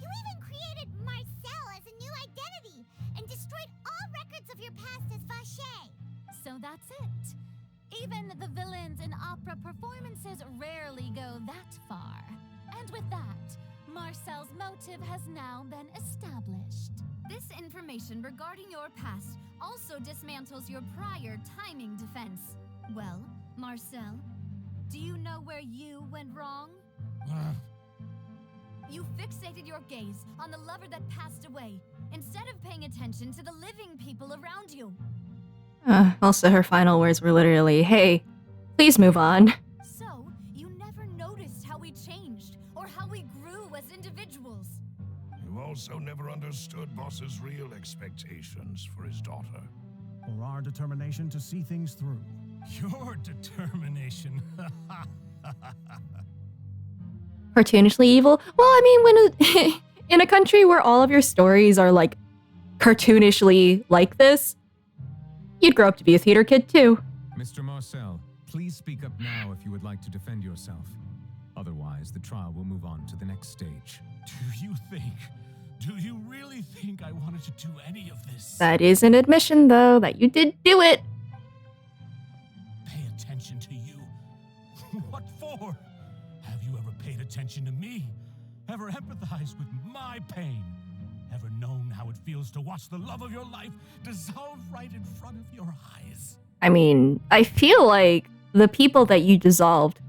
You even created Marcel as a new identity and destroyed all records of your past as Vacher. So that's it. Even the villains in opera performances rarely go that far. And with that, Marcel's motive has now been established. This information regarding your past also dismantles your prior timing defense. Well, Marcel, do you know where you went wrong? You fixated your gaze on the lover that passed away, instead of paying attention to the living people around you.
Also, her final words were literally, hey, please move on.
So, you never noticed how we changed, or how we grew as individuals.
You also never understood Boss's real expectations for his daughter.
Or our determination to see things through.
Your determination.
Cartoonishly evil? Well, I mean, when in a country where all of your stories are like cartoonishly like this, you'd grow up to be a theater kid too.
Mr. Marcel, please speak up now if you would like to defend yourself. Otherwise, the trial will move on to the next stage.
Do you really think I wanted to do any of this?
That is an admission, though, that you did do it.
Pay attention to you? What for? Have you ever paid attention to me? Ever empathized with my pain? Ever known how it feels to watch the love of your life dissolve right in front of your eyes?
I mean, I feel like the people that you dissolved,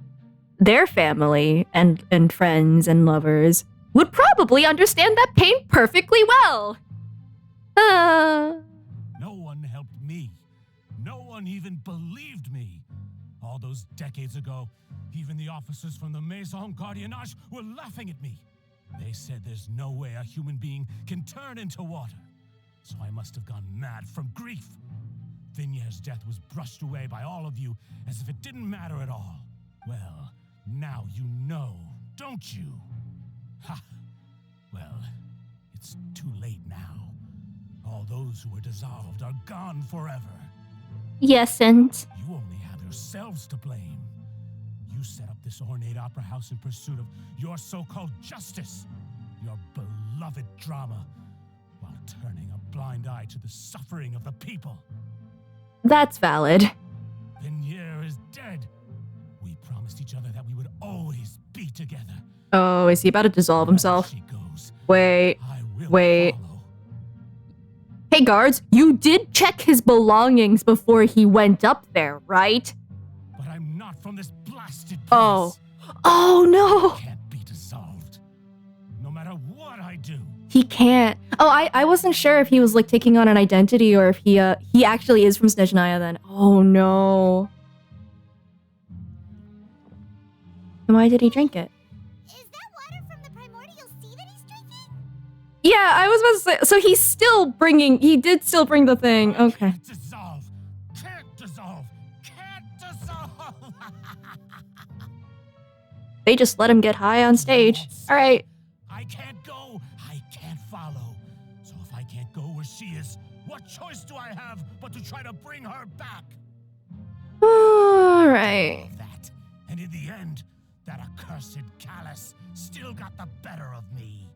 their family and friends and lovers, would probably understand that pain perfectly well.
No one helped me. No one even believed me. All those decades ago, even the officers from the Maison Gardiennage were laughing at me. They said there's no way a human being can turn into water. So I must have gone mad from grief. Vignere's death was brushed away by all of you as if it didn't matter at all. Well, now you know, don't you? Ha! Well, it's too late now. All those who were dissolved are gone forever.
Yes, and
You only have yourselves to blame. You set up this ornate opera house in pursuit of your so-called justice, your beloved drama, while turning a blind eye to the suffering of the people.
that's valid.
Vignere is dead. We promised each other that we would always be together.
Oh, is he about to dissolve himself?
Wherever she goes,
Wait,
I will
wait.
follow.
Hey guards, you did check his belongings before he went up there, right?
But I'm not from this blasted place.
Oh no!
Can't be dissolved. No matter what I do.
He can't. Oh, I wasn't sure if he was like taking on an identity or if he actually is from Snezhnaya then. Oh no. And why did he drink it?
Is that water from the primordial sea that he's drinking?
Yeah, I was about to say, so he did still bring the thing. Okay.
Can't dissolve. Can't dissolve. Can't dissolve.
They just let him get high on stage. All right.
I can't go. I can't follow. So if I can't go where she is, what choice do I have but to try to bring her back?
All right.
Of that. And in the end, that accursed callus still got the better of me.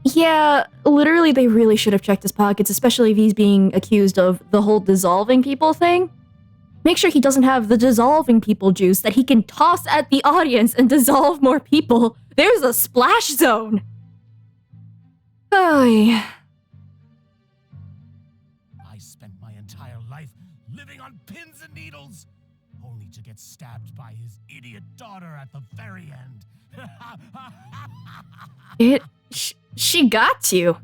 Yeah, literally, they really should have checked his pockets, especially if he's being accused of the whole dissolving people thing. Make sure he doesn't have the dissolving people juice that he can toss at the audience and dissolve more people. There's a splash zone. Oh, yeah.
I spent my entire life living on pins and needles, only to get stabbed by his idiot daughter at the very end.
She got you.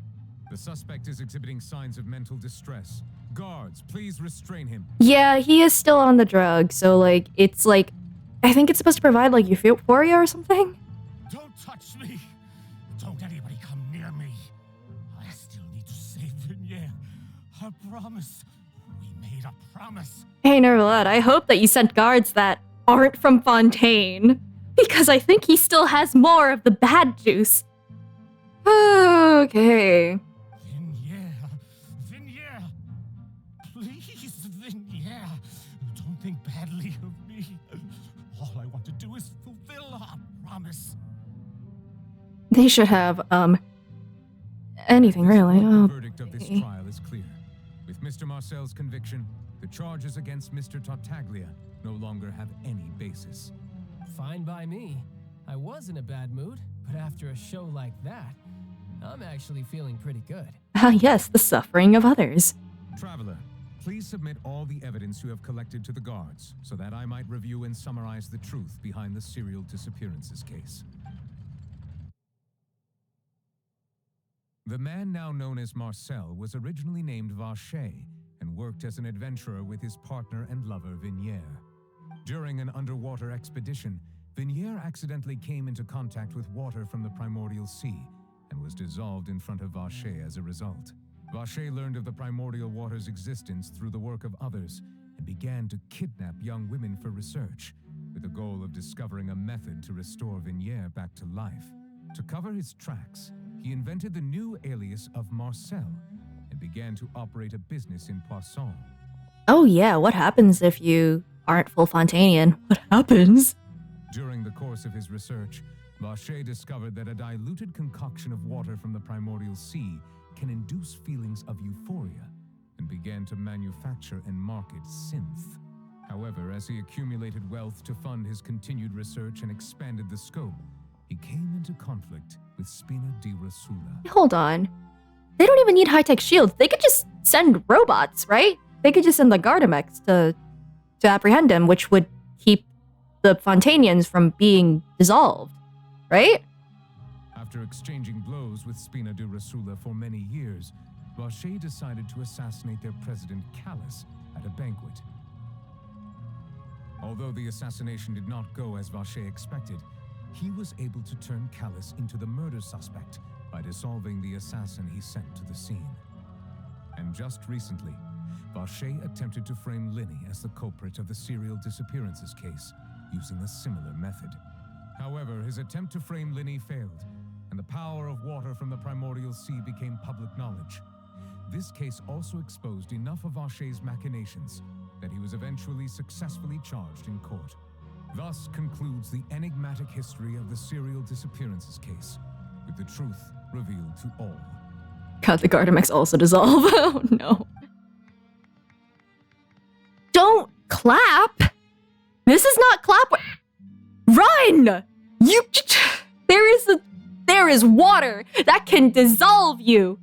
The suspect is exhibiting signs of mental distress. Guards, please restrain him.
Yeah, he is still on the drug, so like, it's like, I think it's supposed to provide like euphoria or something?
Don't touch me! Don't anybody come near me. I still need to save Vignere. I promise. We made a promise.
Hey, Nervalette, I hope that you sent guards that aren't from Fontaine, because I think he still has more of the bad juice. Okay.
Vignere! Please, Vignere! Don't think badly of me. All I want to do is fulfill our promise.
They should have, anything really.
The verdict of this trial is clear. With Mr. Marcel's conviction, the charges against Mr. Tartaglia no longer have any basis.
Fine by me. I was in a bad mood, but after a show like that, I'm actually feeling pretty good.
Ah, yes, the suffering of others.
Traveler, please submit all the evidence you have collected to the guards, so that I might review and summarize the truth behind the serial disappearances case. The man now known as Marcel was originally named Vacher and worked as an adventurer with his partner and lover Vignere. During an underwater expedition, Vignere accidentally came into contact with water from the primordial sea and was dissolved in front of Vacher as a result. Vacher learned of the primordial water's existence through the work of others and began to kidnap young women for research, with the goal of discovering a method to restore Vignere back to life. To cover his tracks, he invented the new alias of Marcel and began to operate a business in Poisson.
Oh yeah, what happens if you aren't full Fontainian? What happens?
During the course of his research, Vacher discovered that a diluted concoction of water from the primordial sea can induce feelings of euphoria, and began to manufacture and market synth. However, as he accumulated wealth to fund his continued research and expanded the scope, he came into conflict with Spina di Rosula.
Hold on. They don't even need high-tech shields. They could just send robots, right? They could just send the Gardamex to apprehend him, which would keep the Fontainians from being dissolved, right?
After exchanging blows with Spina di Rosula for many years, Vacher decided to assassinate their president Callus at a banquet. Although the assassination did not go as Vacher expected, he was able to turn Callus into the murder suspect by dissolving the assassin he sent to the scene. And just recently, Vacher attempted to frame Linny as the culprit of the serial disappearances case, using a similar method. However, his attempt to frame Linny failed, and the power of water from the primordial sea became public knowledge. This case also exposed enough of Vacher's machinations that he was eventually successfully charged in court. Thus concludes the enigmatic history of the serial disappearances case, with the truth revealed to all.
God, the Gardamex also dissolve. Oh no. Don't clap! This is not clap. Run! There is water that can dissolve you.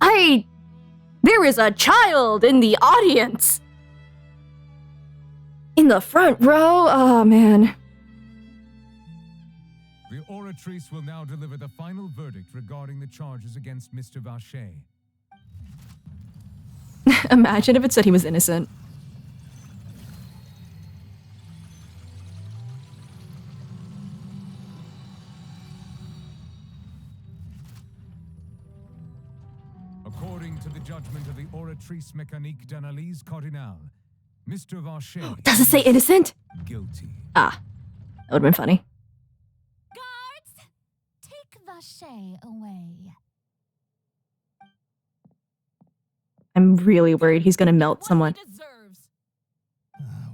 There is a child in the audience. In the front row. Oh man.
The oratrice will now deliver the final verdict regarding the charges against Mr. Vacher.
Imagine if it said he was innocent.
According to the judgment of the oratrice mécanique d'analyse cardinale, Mr. Vacher
Does it say innocent?
Guilty.
Ah, that would have been funny.
Guards, take Vacher away.
I'm really worried he's gonna melt someone.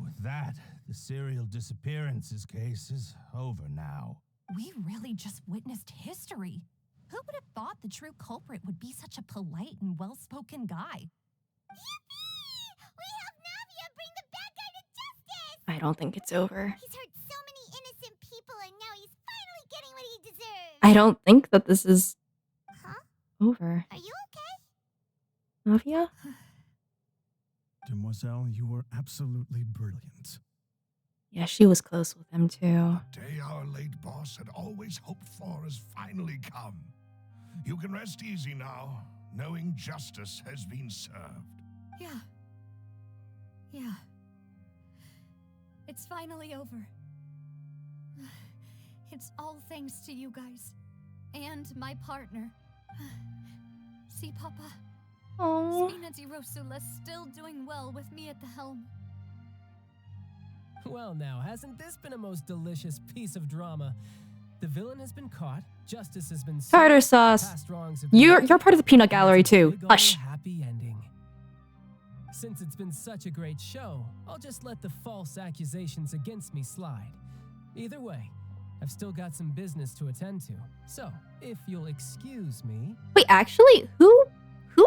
With that, the serial disappearances case is over now.
We really just witnessed history. Who would have thought the true culprit would be such a polite and well-spoken guy?
Yippee! We helped Navia bring the bad guy to justice!
I don't think it's over.
He's hurt so many innocent people and now he's finally getting what he deserves!
I don't think that this is over.
Are you okay?
Navia?
Demoiselle, you were absolutely brilliant.
Yeah, she was close with him too.
The day our late boss had always hoped for has finally come. You can rest easy now, knowing justice has been served.
Yeah. It's finally over. It's all thanks to you guys. And my partner. See, Papa?
Oh.
Spina di Rosula's still doing well with me at the helm.
Well now, hasn't this been a most delicious piece of drama? The villain has been caught, justice has been served,
Tartar sauce.
past wrongs have been
You're
righted,
part of the peanut
and it's
gallery
a
too.
big ol'
Hush.
happy ending. Since it's been such a great show, I'll just let the false accusations against me slide. Either way, I've still got some business to attend to. So, if you'll excuse me...
Wait, actually, who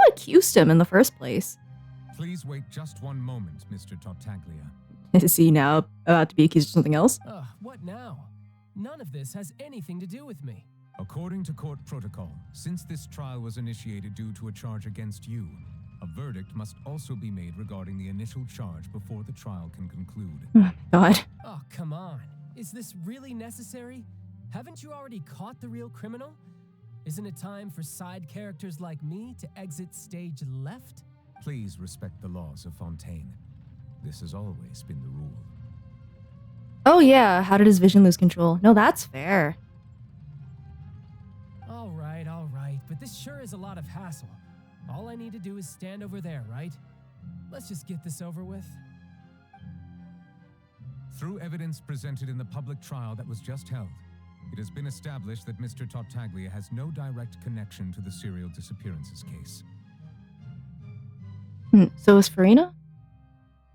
accused him in the first place?
Please wait just one moment, Mr. Tartaglia.
Is he now about to be accused of something else?
What now? None of this has anything to do with me.
According to court protocol, since this trial was initiated due to a charge against you, a verdict must also be made regarding the initial charge before the trial can conclude.
Oh my god.
Oh, come on. Is this really necessary? Haven't you already caught the real criminal? Isn't it time for side characters like me to exit stage left?
Please respect the laws of Fontaine. This has always been the rule.
Oh yeah, how did his vision lose control? No, that's fair.
All right, but this sure is a lot of hassle. All I need to do is stand over there, right? Let's just get this over with.
Through evidence presented in the public trial that was just held, it has been established that Mr. Tartaglia has no direct connection to the serial disappearances case.
So is Farina?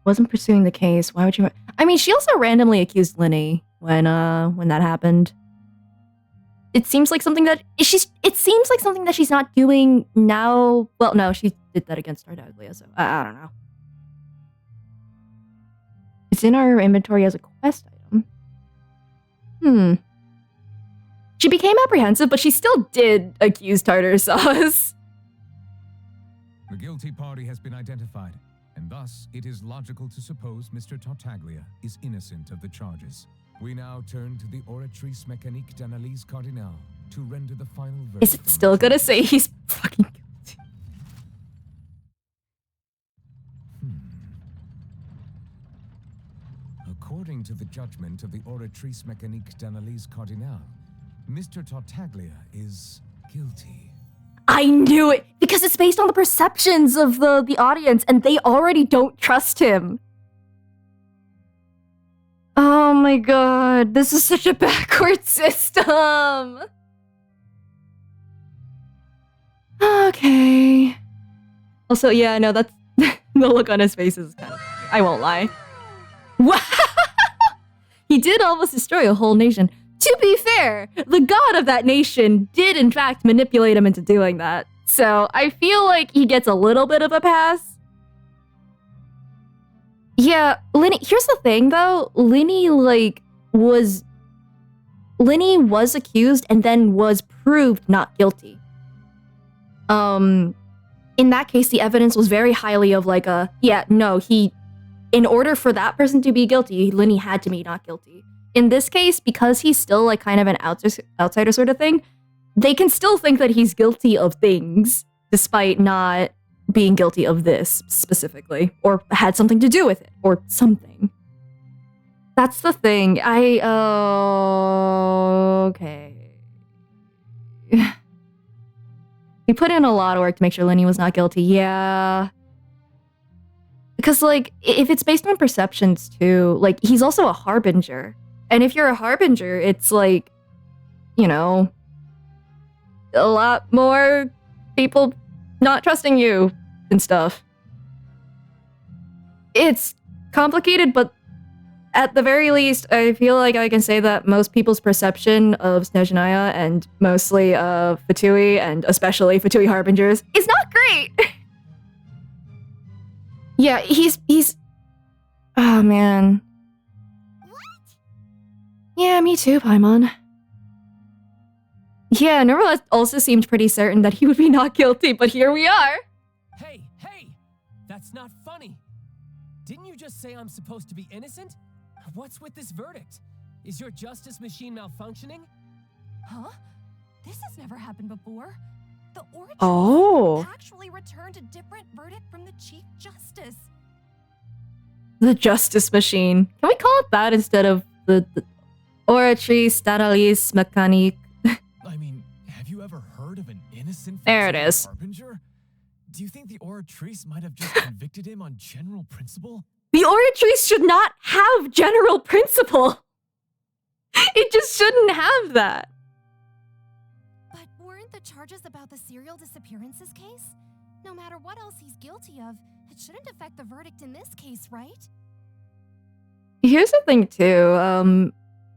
Wasn't pursuing the case. Why would you? I mean, she also randomly accused Linny when that happened. It seems like something that she's not doing now. Well, no, she did that against Tartaglia, so I don't know. It's in our inventory as a quest item. She became apprehensive, but she still did accuse Tartar Sauce.
The guilty party has been identified, and thus it is logical to suppose Mr. Tartaglia is innocent of the charges. We now turn to the Oratrice Mécanique d'Analyse Cardinale to render the final verdict.
Is it still gonna say he's fucking guilty?
According to the judgment of the Oratrice Mécanique d'Analyse Cardinale, Mr. Tartaglia is guilty.
I knew it! Because it's based on the perceptions of the audience, and they already don't trust him. Oh my god, this is such a backward system! Okay. Also, yeah, no, that's... the look on his face is kind of... I won't lie. Wow! He did almost destroy a whole nation. To be fair, the god of that nation did in fact manipulate him into doing that. So I feel like he gets a little bit of a pass. Yeah, Linny, here's the thing though. Linny was accused and then was proved not guilty. In that case, the evidence was very highly of in order for that person to be guilty, Linny had to be not guilty. In this case, because he's still like kind of an outsider sort of thing, they can still think that he's guilty of things despite not being guilty of this specifically, or had something to do with it, or something. That's the thing. Okay. We put in a lot of work to make sure Linny was not guilty. Yeah. Because, like, if it's based on perceptions, too, like, he's also a harbinger. And if you're a harbinger, it's like, you know, a lot more people not trusting you and stuff. It's complicated, but at the very least, I feel like I can say that most people's perception of Snezhnaya and mostly of Fatui, and especially Fatui Harbingers, is not great. Yeah, he's... Oh, man.
What?
Yeah, me too, Paimon. Yeah, Nurla also seemed pretty certain that he would be not guilty, but here we are.
Hey, hey! That's not funny. Didn't you just say I'm supposed to be innocent? What's with this verdict? Is your justice machine malfunctioning?
Huh? This has never happened before. The Oratrice
Oh.
actually returned a different verdict from the Chief Justice.
The justice machine. Can we call it that instead of the Oratrice Statalis Mechanique?
I mean, have you ever heard of an innocent
There it
Fatui
is.
Harbinger? Do you think the Oratrice might have just convicted him on general principle?
The Oratrice should not have general principle. It just shouldn't have that.
But weren't the charges about the serial disappearances case? No matter what else he's guilty of, it shouldn't affect the verdict in this case, right?
Here's the thing too,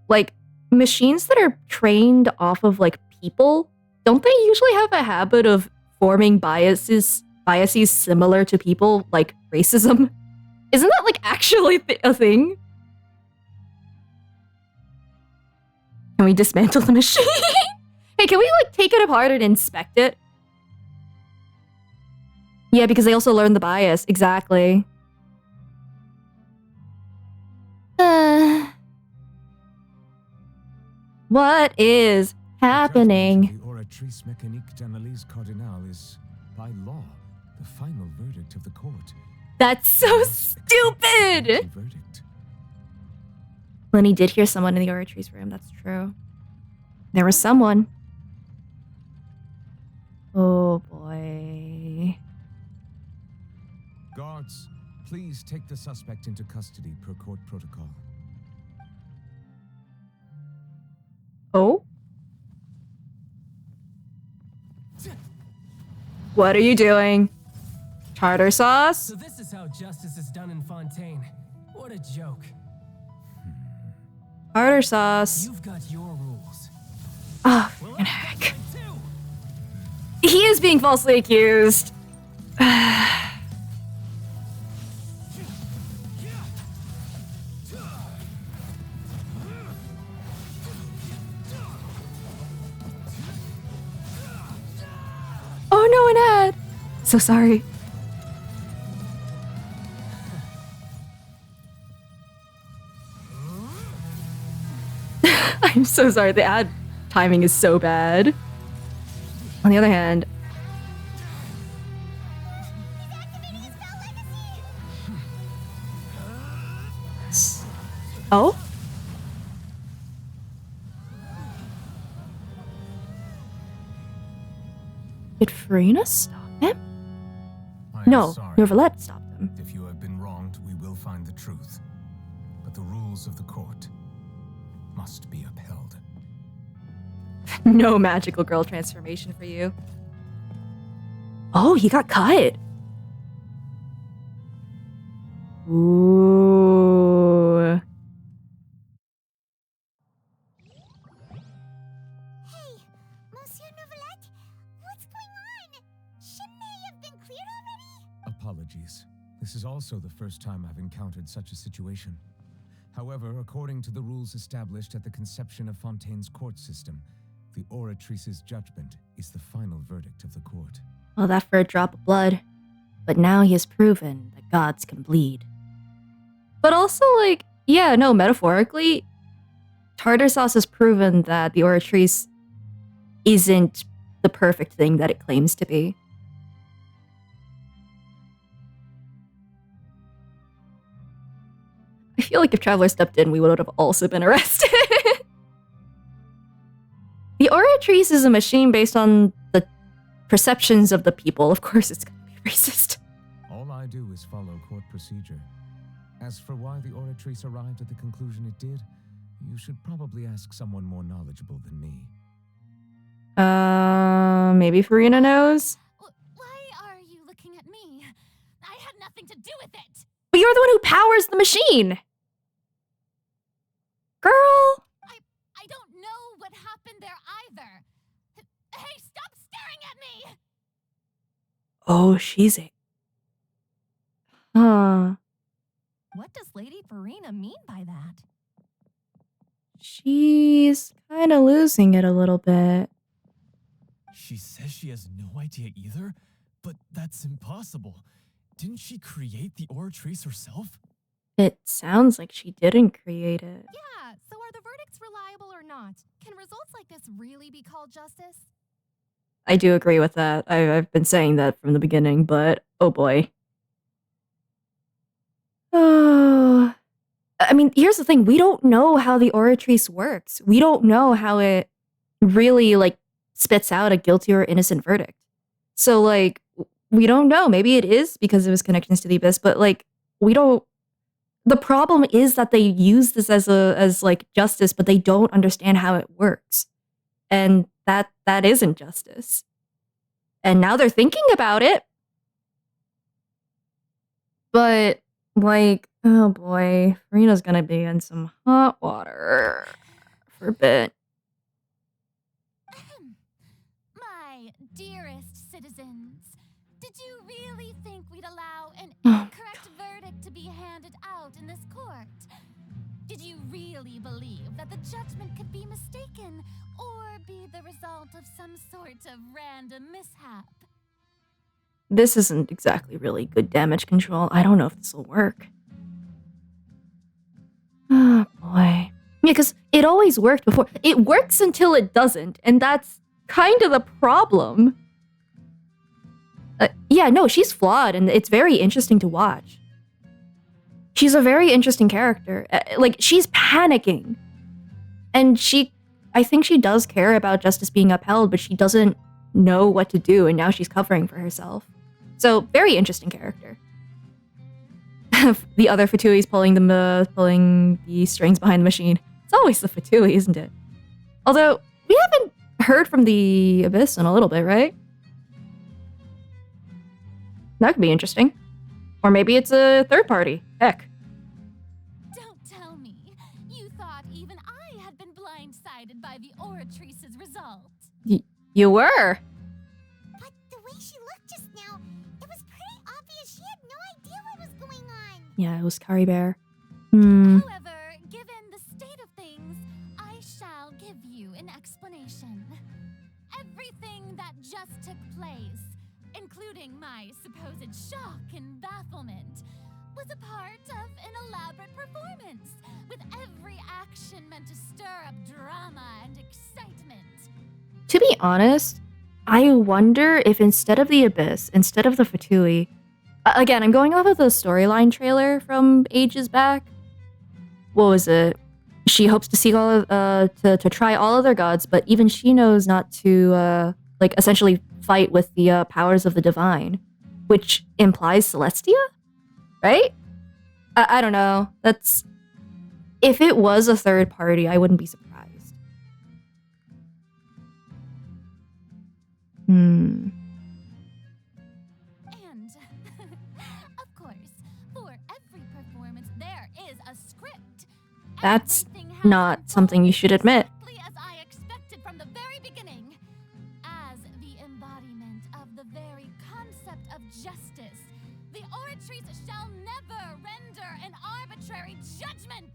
like, machines that are trained off of, like, people, don't they usually have a habit of forming biases similar to people, like racism? Isn't that, like, actually a thing? Can we dismantle the machine? Hey, can we, like, take it apart and inspect it? Yeah, because they also learn the bias. Exactly. What is happening?
The Oratrice Mécanique d'Analyse Cardinale is, by law, the final verdict of the court.
That's so stupid!
Verdict.
Lenny did hear someone in the Oratrice room, that's true. There was someone. Oh boy.
Guards, please take the suspect into custody per court protocol.
Oh? What are you doing? Tartar sauce?
So this is how justice is done in Fontaine. What a joke.
Tartar sauce.
You've got your rules.
Oh,
Well,
fucking
I've got
heck.
mine too.
He is being falsely accused. Oh no, an ad. So sorry. I'm so sorry. The ad timing is so bad. On the other hand, oh? Did Farina stop him?
I am
No,
sorry.
Norvalette stopped him.
If you have been wronged, we will find the truth. But the rules of the court must be upheld.
No magical girl transformation for you. Oh, he got cut. Ooh.
Hey, Monsieur Novelette, what's going on? Shouldn't they have been cleared already?
Apologies. This is also the first time I've encountered such a situation. However, according to the rules established at the conception of Fontaine's court system, the Oratrice's judgment is the final verdict of the court.
Well, that for a drop of blood. But now he has proven that gods can bleed. But also, like, yeah, no, metaphorically, tartar sauce has proven that the Oratrice isn't the perfect thing that it claims to be. I feel like if Traveler stepped in, we would have also been arrested. The Oratrice is a machine based on the perceptions of the people. Of course it's gonna be racist.
All I do is follow court procedure. As for why the Oratrice arrived at the conclusion it did, you should probably ask someone more knowledgeable than me.
Maybe Farina knows?
Why are you looking at me? I had nothing to do with it.
But you're the one who powers the machine! Girl!
I don't know what happened there either. Hey, stop staring at me!
Oh, she's a... Huh.
What does Lady Farina mean by that?
She's kind of losing it a little bit.
She says she has no idea either, but that's impossible. Didn't she create the Oratrice herself?
It sounds like she didn't create it.
Yeah, so are the verdicts reliable or not? Can results like this really be called justice?
I do agree with that. I've been saying that from the beginning, but oh boy. Oh. I mean, here's the thing. We don't know how the Oratrice works. We don't know how it really, like, spits out a guilty or innocent verdict. So, like, we don't know. Maybe it is because of his connections to the Abyss, but, like, we don't... The problem is that they use this as like, justice, but they don't understand how it works. And that isn't justice. And now they're thinking about it. But, like, oh boy, Farina's gonna be in some hot water for a bit.
My dearest citizens, did you really think we'd allow an
Oh,
incorrect verdict to be handed out in this court? Did you really believe that the judgment could be mistaken or be the result of some sort of random mishap?
This isn't exactly really good damage control. I don't know if this will work. Oh boy. Yeah, because it always worked before. It works until it doesn't, and that's kind of the problem. Yeah, no, she's flawed, and it's very interesting to watch. She's a very interesting character. Like, she's panicking. And I think she does care about justice being upheld, but she doesn't know what to do, and now she's covering for herself. So, very interesting character. The other Fatoui's pulling the strings behind the machine. It's always the Fatoui, isn't it? Although, we haven't heard from the Abyss in a little bit, right? That could be interesting. Or maybe it's a third party. Heck.
Don't tell me. You thought even I had been blindsided by the Oratrice's result.
You were.
But the way she looked just now, it was pretty obvious she had no idea what was going on.
Yeah, it was Kari Bear.
However, given the state of things, I shall give you an explanation. Everything that just took place, including my supposed shock and bafflement, was a part of an elaborate performance, with every action meant to stir up drama and excitement.
To be honest, I wonder if instead of the Abyss, instead of the Fatoui, again, I'm going off of the storyline trailer from ages back. What was it? She hopes to seek to try all other gods, but even she knows not to, like, essentially fight with the powers of the divine, which implies Celestia, right? I don't know. That's... If it was a third party, I wouldn't be surprised.
And, of course, for every performance, there is a script.
That's not something you should admit.
Exactly as I expected from the very beginning. As the embodiment of the very concept of justice, the Oratrice shall never render an arbitrary judgment.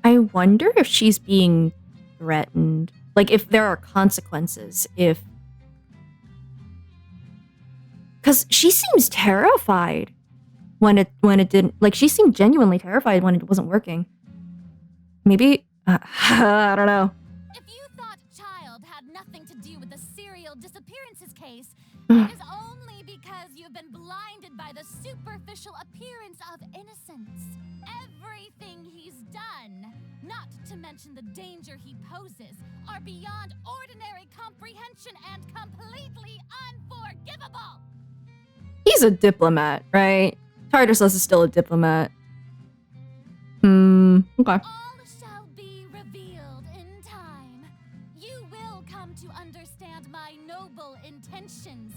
I wonder if she's being threatened. Like, if there are consequences, if... Because she seems terrified when it didn't... Like, she seemed genuinely terrified when it wasn't working. Maybe... I don't know.
If you thought Child had nothing to do with the serial disappearances case, it is only because you've been blinded by the superficial appearance of innocence. Everything he's done, not to mention the danger he poses, are beyond ordinary comprehension and completely unforgivable.
He's a diplomat, right? Tartarus is still a diplomat. Okay.
All shall be revealed in time. You will come to understand my noble intentions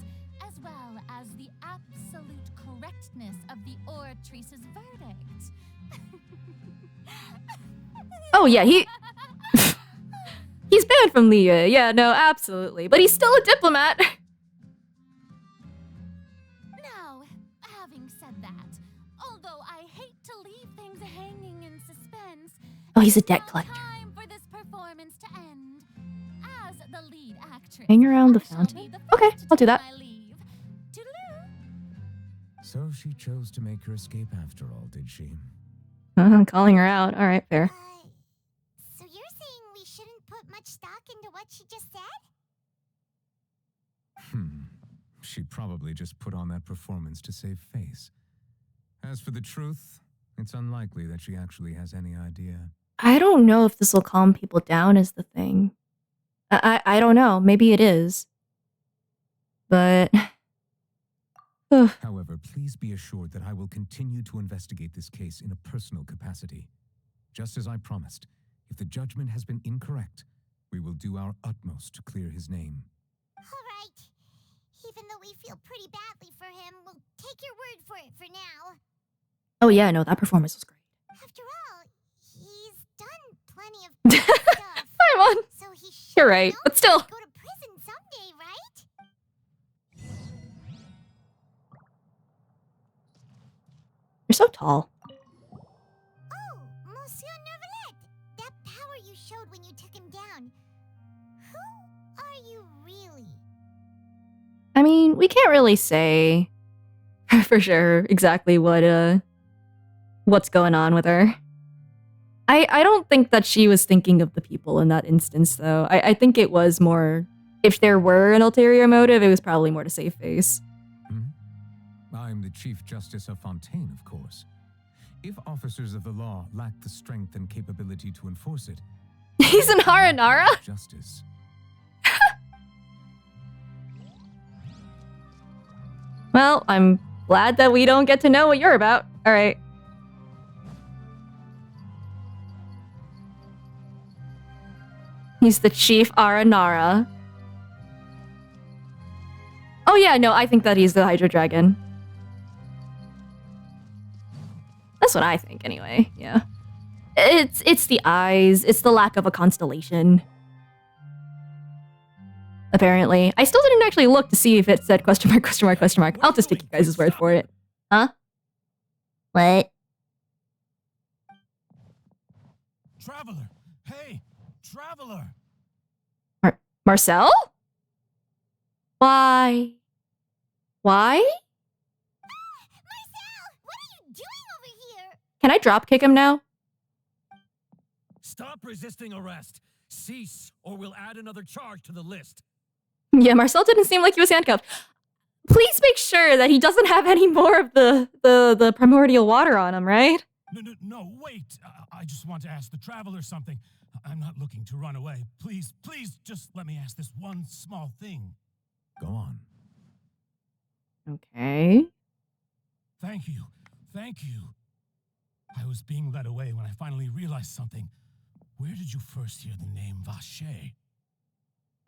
as well as the absolute correctness of the oratrice's verdict.
Oh yeah, he's banned from Leah. Yeah, no, absolutely. But he's still a diplomat.
Now, having said that, although I hate to leave things hanging in suspense,
Oh, he's a
it's
debt
now
collector.
time for this performance to end. As the lead actress,
Hang around the
I shall
fountain.
be the
Okay,
first to
I'll do
take
that.
my leave. Toodaloo.
So she chose to make her escape after all, did she?
I'm calling her out. All right, fair.
So you're saying we shouldn't put much stock into what she just said?
She probably just put on that performance to save face. As for the truth, it's unlikely that she actually has any idea.
I don't know if this will calm people down is the thing. I don't know. Maybe it is. But... Ugh.
However, please be assured that I will continue to investigate this case in a personal capacity. Just as I promised, if the judgment has been incorrect, we will do our utmost to clear his name.
All right. Even though we feel pretty badly for him, we'll take your word for it for now.
Oh yeah, no, that performance was great.
After all, he's done plenty of bad stuff.
Come on.
So he should
You're right,
know
but still.
to go to prison someday, right?
You're so tall.
Oh, Monsieur Nervalet, that power you showed when you took him down. Who are you really?
I mean, we can't really say for sure exactly what's going on with her. I don't think that she was thinking of the people in that instance, though. I think it was more, if there were an ulterior motive, it was probably more to save face.
I'm the Chief Justice of Fontaine, of course. If officers of the law lack the strength and capability to enforce it,
He's an Haranara?
justice.
Well, I'm glad that we don't get to know what you're about. All right. He's the Chief Aranara. Oh yeah, no, I think that he's the Hydra Dragon. That's what I think, anyway. Yeah, it's the eyes. It's the lack of a constellation. Apparently, I still didn't actually look to see if it said question mark, question mark, question mark. I'll just take you guys' word for it. Huh? What?
Traveler! Hey! Traveler!
Marcel? Why? Why?
Marcel, what are you doing over here?
Can I drop kick him now?
Stop resisting arrest. Cease, or we'll add another charge to the list.
Yeah, Marcel didn't seem like he was handcuffed. Please make sure that he doesn't have any more of the primordial water on him, right?
No, wait. I just want to ask the traveler something. I'm not looking to run away. Please, just let me ask this one small thing.
Go on.
Okay.
Thank you. I was being led away when I finally realized something. Where did you first hear the name Vache?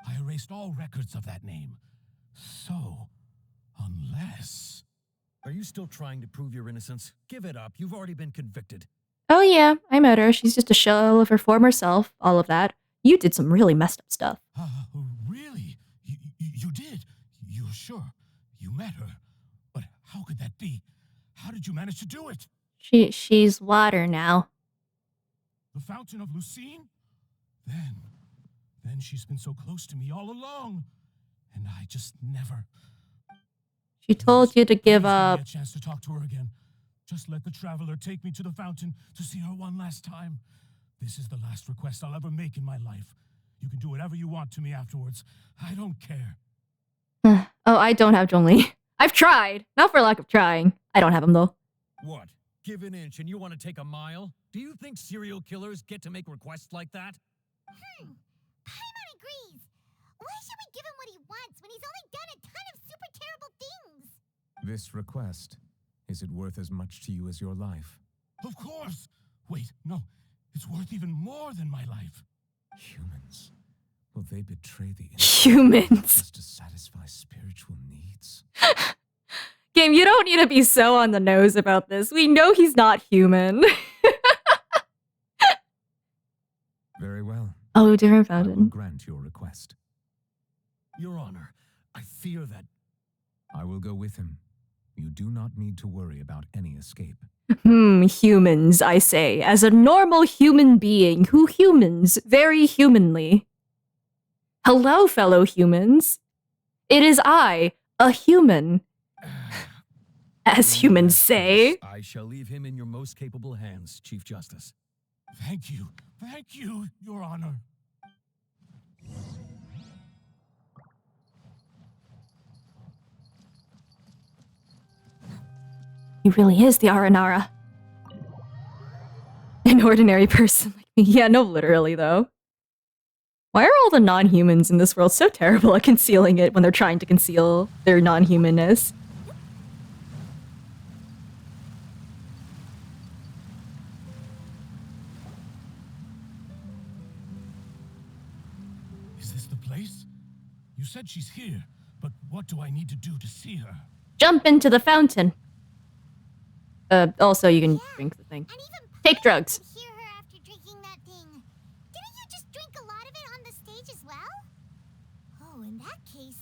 I erased all records of that name. So, unless...
Are you still trying to prove your innocence? Give it up. You've already been convicted.
Oh yeah, I met her. She's just a shell of her former self. All of that. You did some really messed up stuff.
Really? You did? You're sure? You met her? But how could that be? How did you manage to do it?
She's water now.
The Fountain of Lucine? Then she's been so close to me all along. And I just never...
She told you to give
Please
up.
Give me a chance to talk to her again. Just let the traveler take me to the fountain to see her one last time. This is the last request I'll ever make in my life. You can do whatever you want to me afterwards. I don't care.
Oh, I don't have Zhongli. I've tried. Not for lack of trying. I don't have him, though.
What? Give an inch and you want to take a mile? Do you think serial killers get to make requests like that?
Paimon agrees. Why should we give him what he wants when he's only done a ton of super terrible things?
This request, is it worth as much to you as your life?
Of course! Wait, no. It's worth even more than my life.
Humans. Will they betray the
humans
just to satisfy spiritual needs?
Game, you don't need to be so on the nose about this. We know he's not human.
Very well.
Oh, different
I will
fountain.
grant your request.
Your Honor, I fear that...
I will go with him. You do not need to worry about any escape.
Humans, I say. As a normal human being who humans very humanly. Hello, fellow humans. It is I, a human. As humans say.
I shall leave him in your most capable hands, Chief Justice.
Thank you, Your Honor.
He really is the Aranara. An ordinary person like me. Yeah, no, literally, though. Why are all the non-humans in this world so terrible at concealing it when they're trying to conceal their non-humanness?
Is this the place? You said she's here, but what do I need to do to see her?
Jump into the fountain. Also, you can drink the thing. Take drugs.
Hear her after drinking that thing. Didn't you just drink a lot of it on the stage as well? Oh, in that case.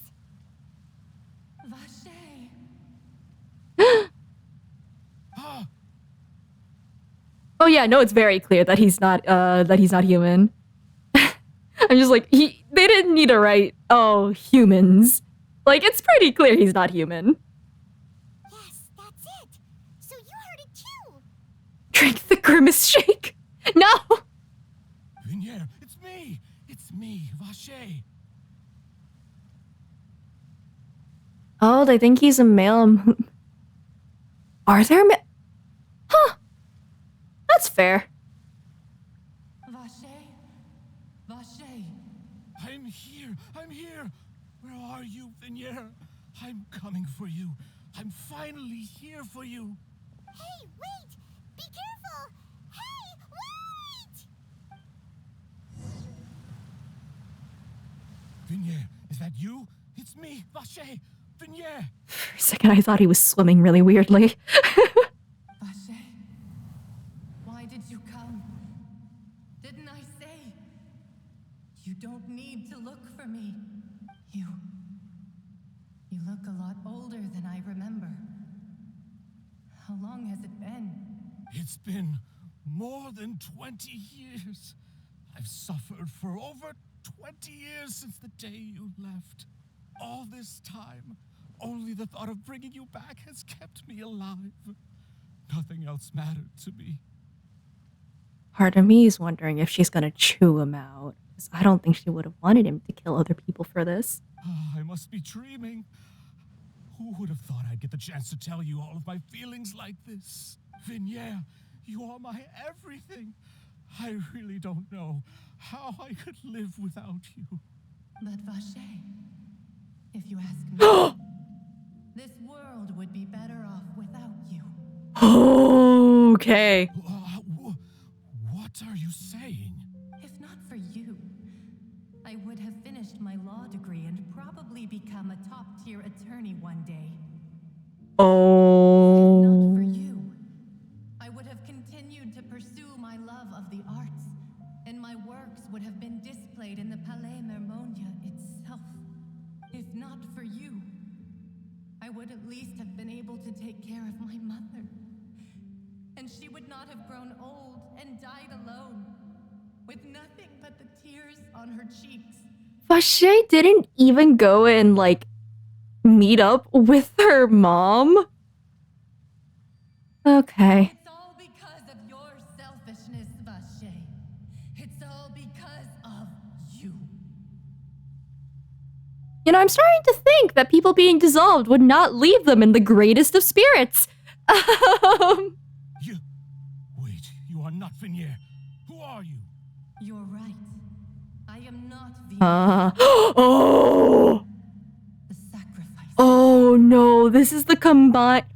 Vache.
Oh yeah, no, it's very clear that he's not human. I'm just like, they didn't need to write, oh, humans. Like, it's pretty clear he's not human.
Yes, that's it. So you heard it too.
Drink the grimace shake. No!
Vignere, it's me! It's me, Vache.
Oh, they think he's a male. Are there Huh. That's fair.
Vache.
I'm here! Where are you, Vignere? I'm coming for you. I'm finally here for you.
Hey, wait! Be careful! Hey, wait!
Vignere, is that you? It's me, Vache. Vignere.
For a second, I thought he was swimming really weirdly.
Vache. Why did you come? Didn't I say? You don't need to look for me. You look a lot older than I remember. How long has it been?
It's been more than 20 years. I've suffered for over 20 years since the day you left. All this time, only the thought of bringing you back has kept me alive. Nothing else mattered to me.
Part of me is wondering if she's gonna chew him out. Because I don't think she would have wanted him to kill other people for this.
I must be dreaming. Who would have thought I'd get the chance to tell you all of my feelings like this? Vignere, you are my everything. I really don't know how I could live without you.
But Vache, if you ask me, this world would be better off without you.
Okay.
What are you saying?
If not for you, I would have finished my law degree and probably become a top-tier attorney one day.
Oh.
If not for you, I would have continued to pursue my love of the arts, and my works would have been displayed in the Palais Mermonia itself. If not for you, I would at least have been able to take care of my mother. And she would not have grown old and died alone, with nothing but the tears on her cheeks.
Vache didn't even go and, like, meet up with her mom? Okay.
It's all because of your selfishness, Vache. It's all because of you.
You know, I'm starting to think that people being dissolved would not leave them in the greatest of spirits.
Wait, you are not Vignere. Who are you?
You're right. I am not the
Oh!
the sacrifice.
Oh no, this is the combined.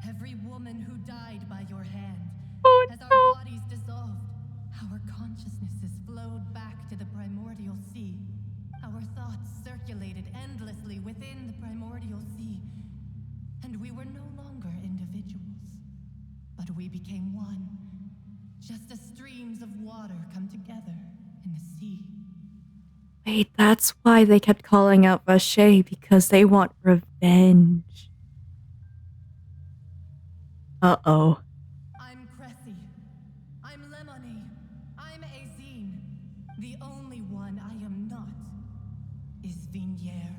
Every woman who died by your hand,
Oh,
as our
no.
bodies dissolved, our consciousnesses flowed back time together in the sea.
Wait, that's why they kept calling out Vache, because they want revenge. Uh-oh.
I'm Cressy. I'm Lemony. I'm Azine. The only one I am not is Vignier.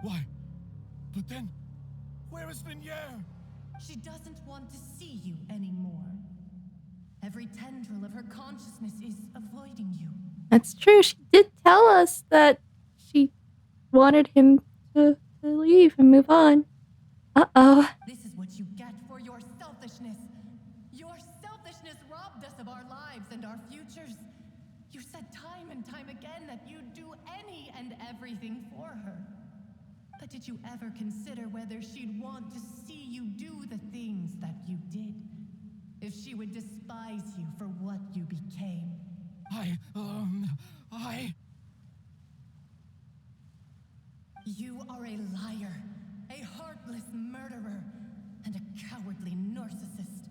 Why? But then, where is Vignier?
She doesn't want to see you anymore. Every tendril of her consciousness is avoiding you.
That's true. She did tell us that she wanted him to leave and move on. Uh-oh.
This is what you get for your selfishness. Your selfishness robbed us of our lives and our futures. You said time and time again that you'd do any and everything for her. But did you ever consider whether she'd want to see you do the things that you did? If she would despise you for what you became? You are a liar, a heartless murderer, and a cowardly narcissist.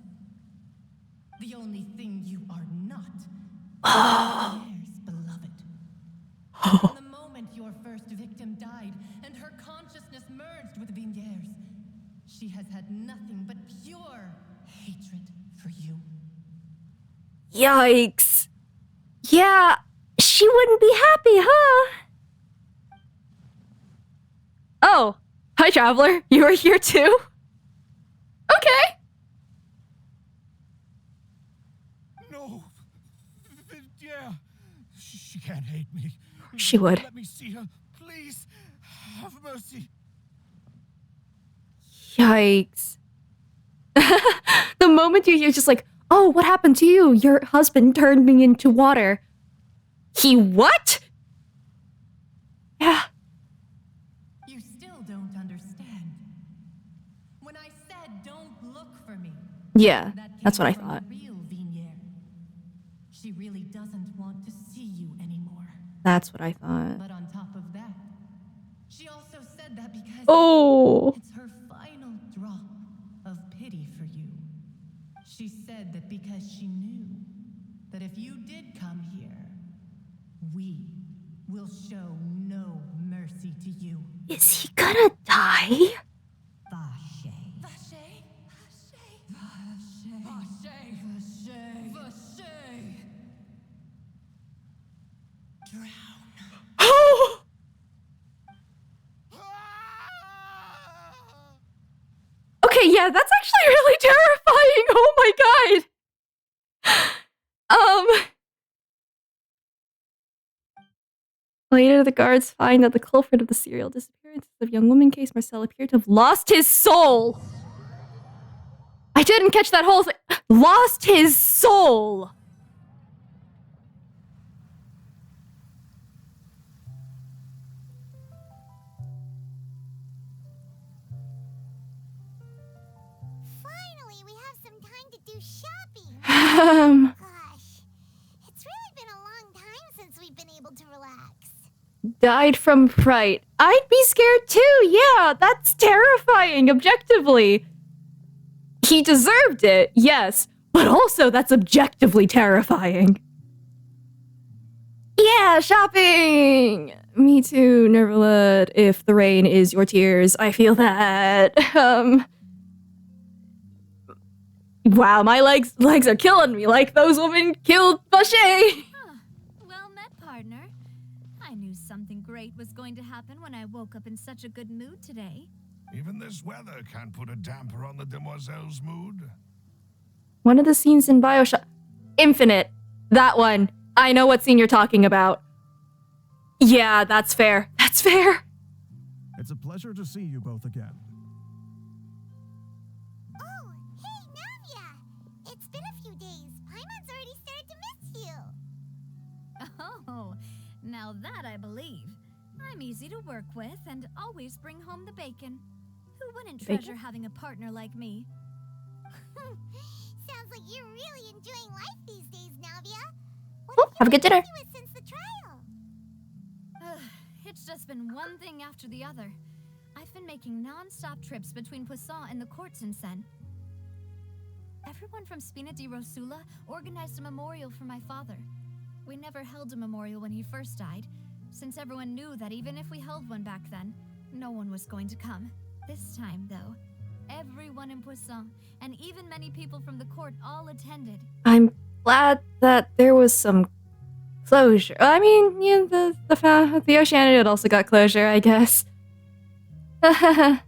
The only thing you are not is Vignier's beloved. From the moment your first victim died and her consciousness merged with Vignier's, she has had nothing but pure hatred for you.
Yikes. Yeah, she wouldn't be happy, huh? Oh, hi, Traveler. You are here too? Okay.
No. Yeah. She can't hate me.
She would.
Let me see her. Please. Have mercy.
Yikes. The moment you're just like, oh, what happened to you? Your husband turned me into water. He what? Yeah.
You still don't understand. When I said don't look for me.
Yeah, that's what I
from
thought.
the real Vignier. She really doesn't want to see you anymore.
That's what I thought.
But on top of that, she also said that because
Oh.
it's her final drop of pity for you. She said that because she knew that if you did come here, we will show no mercy to you.
Is he gonna die?
Vache. Vache. Vache. Vache. Vache. Vache. Drown.
Oh! Okay, yeah, that's actually really terrifying. Oh my god. Later, the guards find that the culprit of the serial disappearances of young woman case, Marcel, appeared to have lost his soul. I didn't catch that whole thing. Lost his soul.
Finally, we have some time to do shopping. Gosh, it's really been a long time since we've been able to relax.
Died from fright. I'd be scared too. Yeah, that's terrifying, objectively. He deserved it, yes, but also that's objectively terrifying. Yeah, shopping! Me too, Nervalud. If the rain is your tears, I feel that. Wow, my legs are killing me like those women killed Vache.
Huh. Well met, partner. I knew something great was going to happen when I woke up in such a good mood today.
Even this weather can't put a damper on the demoiselle's mood.
One of the scenes in BioShock... Infinite. That one. I know what scene you're talking about. Yeah, that's fair. That's fair.
It's a pleasure to see you both again.
Oh, hey, Navia! It's been a few days. Paimon's already started to miss you.
Oh, now that I believe. I'm easy to work with and always bring home the bacon. Who wouldn't
Bacon?
treasure having a partner like me?
Sounds like you're really enjoying life these days, Navia. What
Oh, have a good dinner.
have you been since the trial?
It's just been one thing after the other. I've been making non-stop trips between Poisson and the courts in Seine. Everyone from Spina di Rosula organized a memorial for my father. We never held a memorial when he first died, since everyone knew that even if we held one back then, no one was going to come. This time, though, everyone in Poisson, and even many people from the court, all attended.
I'm glad that there was some closure. I mean, yeah, the Oceanid also got closure, I guess.
So his name's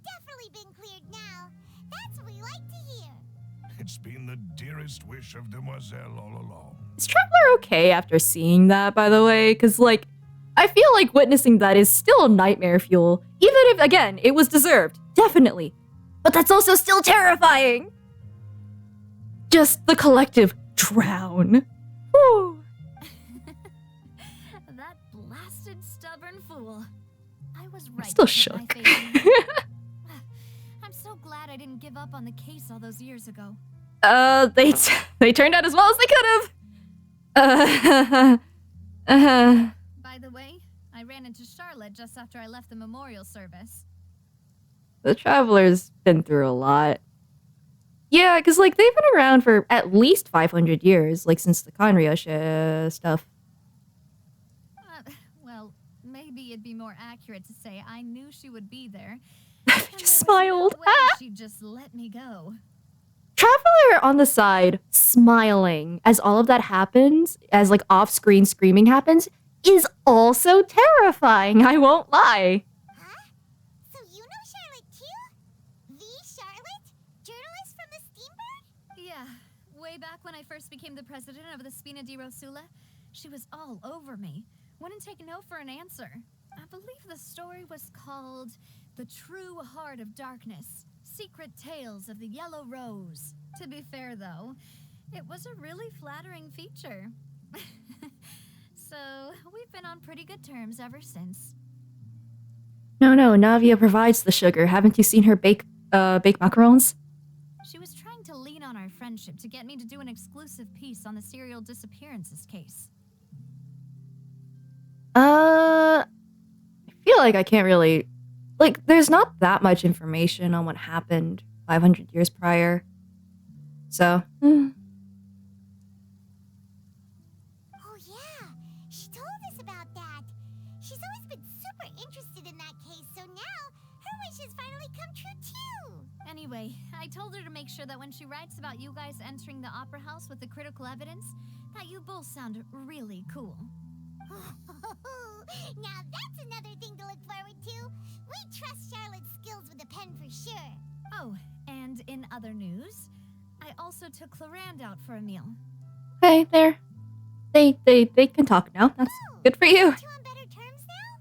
definitely been cleared now. That's what we like to hear.
It's been the dearest wish of Demoiselle all along.
Is Traveler okay after seeing that, by the way? Because, like, I feel like witnessing that is still nightmare fuel. Even if, again, it was deserved. Definitely. But that's also still terrifying. Just the collective drown. Whew.
That blasted stubborn fool. I was right.
Still
to put my
shook.
faith in him. I'm so glad I didn't give up on the case all those years ago.
They turned out as well as they could have.
By the way, I ran into Charlotte just after I left the memorial service.
The Traveler's been through a lot. Yeah, because, like, they've been around for at least 500 years, like, since the Kanryoshi stuff.
Well, maybe it'd be more accurate to say I knew she would be there.
Just smiled.
No way she'd just let me go.
Traveler on the side, smiling as all of that happens, as, like, off-screen screaming happens, is also terrifying, I won't lie.
Huh? So you know Charlotte too? The Charlotte? Journalist from the Steambird?
Yeah, way back when I first became the president of the Spina di Rosula, she was all over me. Wouldn't take no for an answer. I believe the story was called The True Heart of Darkness, Secret Tales of the Yellow Rose. To be fair, though, it was a really flattering feature. So, we've been on pretty good terms ever since.
No, Navia provides the sugar. Haven't you seen her bake macarons?
She was trying to lean on our friendship to get me to do an exclusive piece on the serial disappearances case.
I feel like I can't really... Like, there's not that much information on what happened 500 years prior. So,
Oh yeah, she told us about that. She's always been super interested in that case, so now her wish has finally come true too.
Anyway, I told her to make sure that when she writes about you guys entering the opera house with the critical evidence, that you both sound really cool.
Now that's another thing to look forward to. We trust Charlotte's skills with a pen for sure.
Oh, and in other news, I also took Clarand out for a meal.
okay, there. They can talk now. That's good for you.
You on better terms now?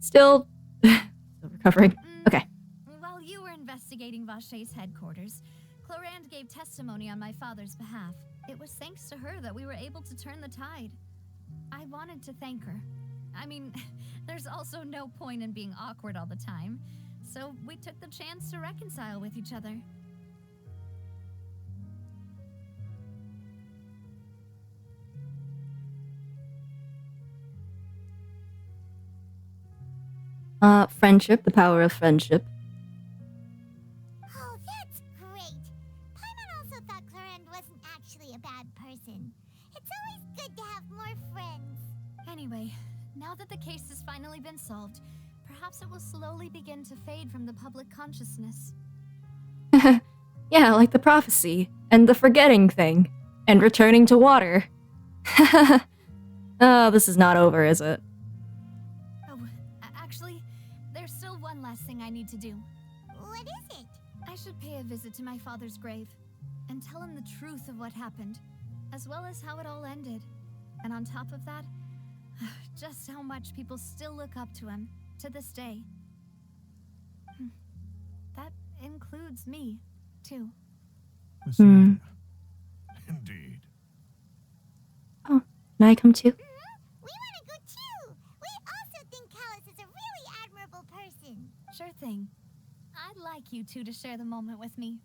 Still recovering. Okay.
While you were investigating Vache's headquarters, Clarand gave testimony on my father's behalf. It was thanks to her that we were able to turn the tide. I wanted to thank her. I mean, there's also no point in being awkward all the time, so we took the chance to reconcile with each other.
Friendship, the power of friendship.
Oh, that's great. Paimon also thought Clarend wasn't actually a bad person. It's always good to have more friends.
Anyway, now that the case has finally been solved, perhaps it will slowly begin to fade from the public consciousness.
Yeah, like the prophecy, and the forgetting thing, and returning to water. Oh, this is not over, is it?
Oh, actually, there's still one last thing I need to do.
What is it?
I should pay a visit to my father's grave, and tell him the truth of what happened, as well as how it all ended. And on top of that, just how much people still look up to him, to this day. That includes me, too.
Listen,
Indeed.
Oh, can I come too?
We want to go too. We also think Callus is a really admirable person.
Sure thing. I'd like you two to share the moment with me.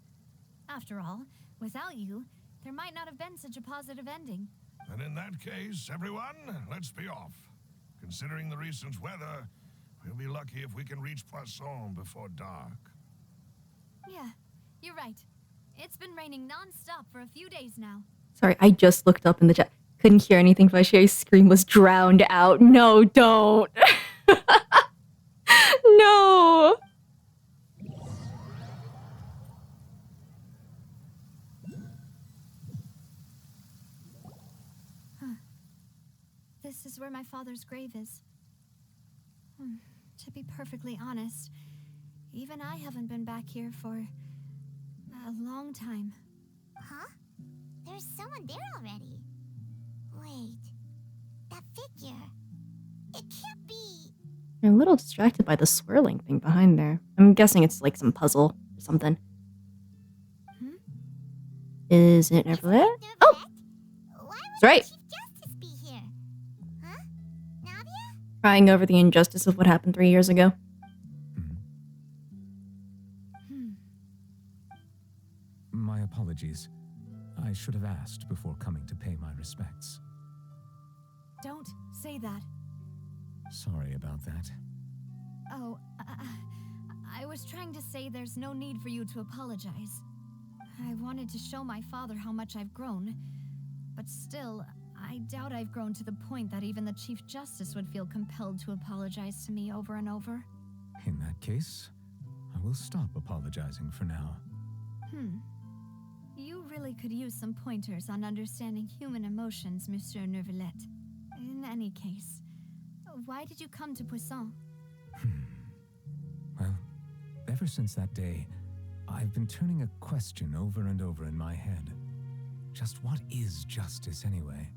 After all, without you, there might not have been such a positive ending.
And in that case, everyone, let's be off. Considering the recent weather, we'll be lucky if we can reach Poisson before dark.
Yeah, you're right. It's been raining non-stop for a few days now.
Sorry, I just looked up in the chat. Couldn't hear anything. Vache's scream was drowned out. No, don't. No.
This is where my father's grave is. To be perfectly honest, even I haven't been back here for a long time.
Huh? There's someone there already. Wait. That figure. It can't be.
I'm a little distracted by the swirling thing behind there. I'm guessing it's like some puzzle or something. Is it Neverlet? Oh! That's right.
Chief Justice be here? Huh? Navia?
Crying over the injustice of what happened 3 years ago.
My apologies. I should have asked before coming to pay my respects.
Don't say that.
Sorry about that.
Oh, I was trying to say there's no need for you to apologize. I wanted to show my father how much I've grown, but still, I doubt I've grown to the point that even the Chief Justice would feel compelled to apologize to me over and over.
In that case, I will stop apologizing for now.
You really could use some pointers on understanding human emotions, Monsieur Neuvillette. In any case, why did you come to Poisson?
Well, ever since that day, I've been turning a question over and over in my head. Just what is justice anyway?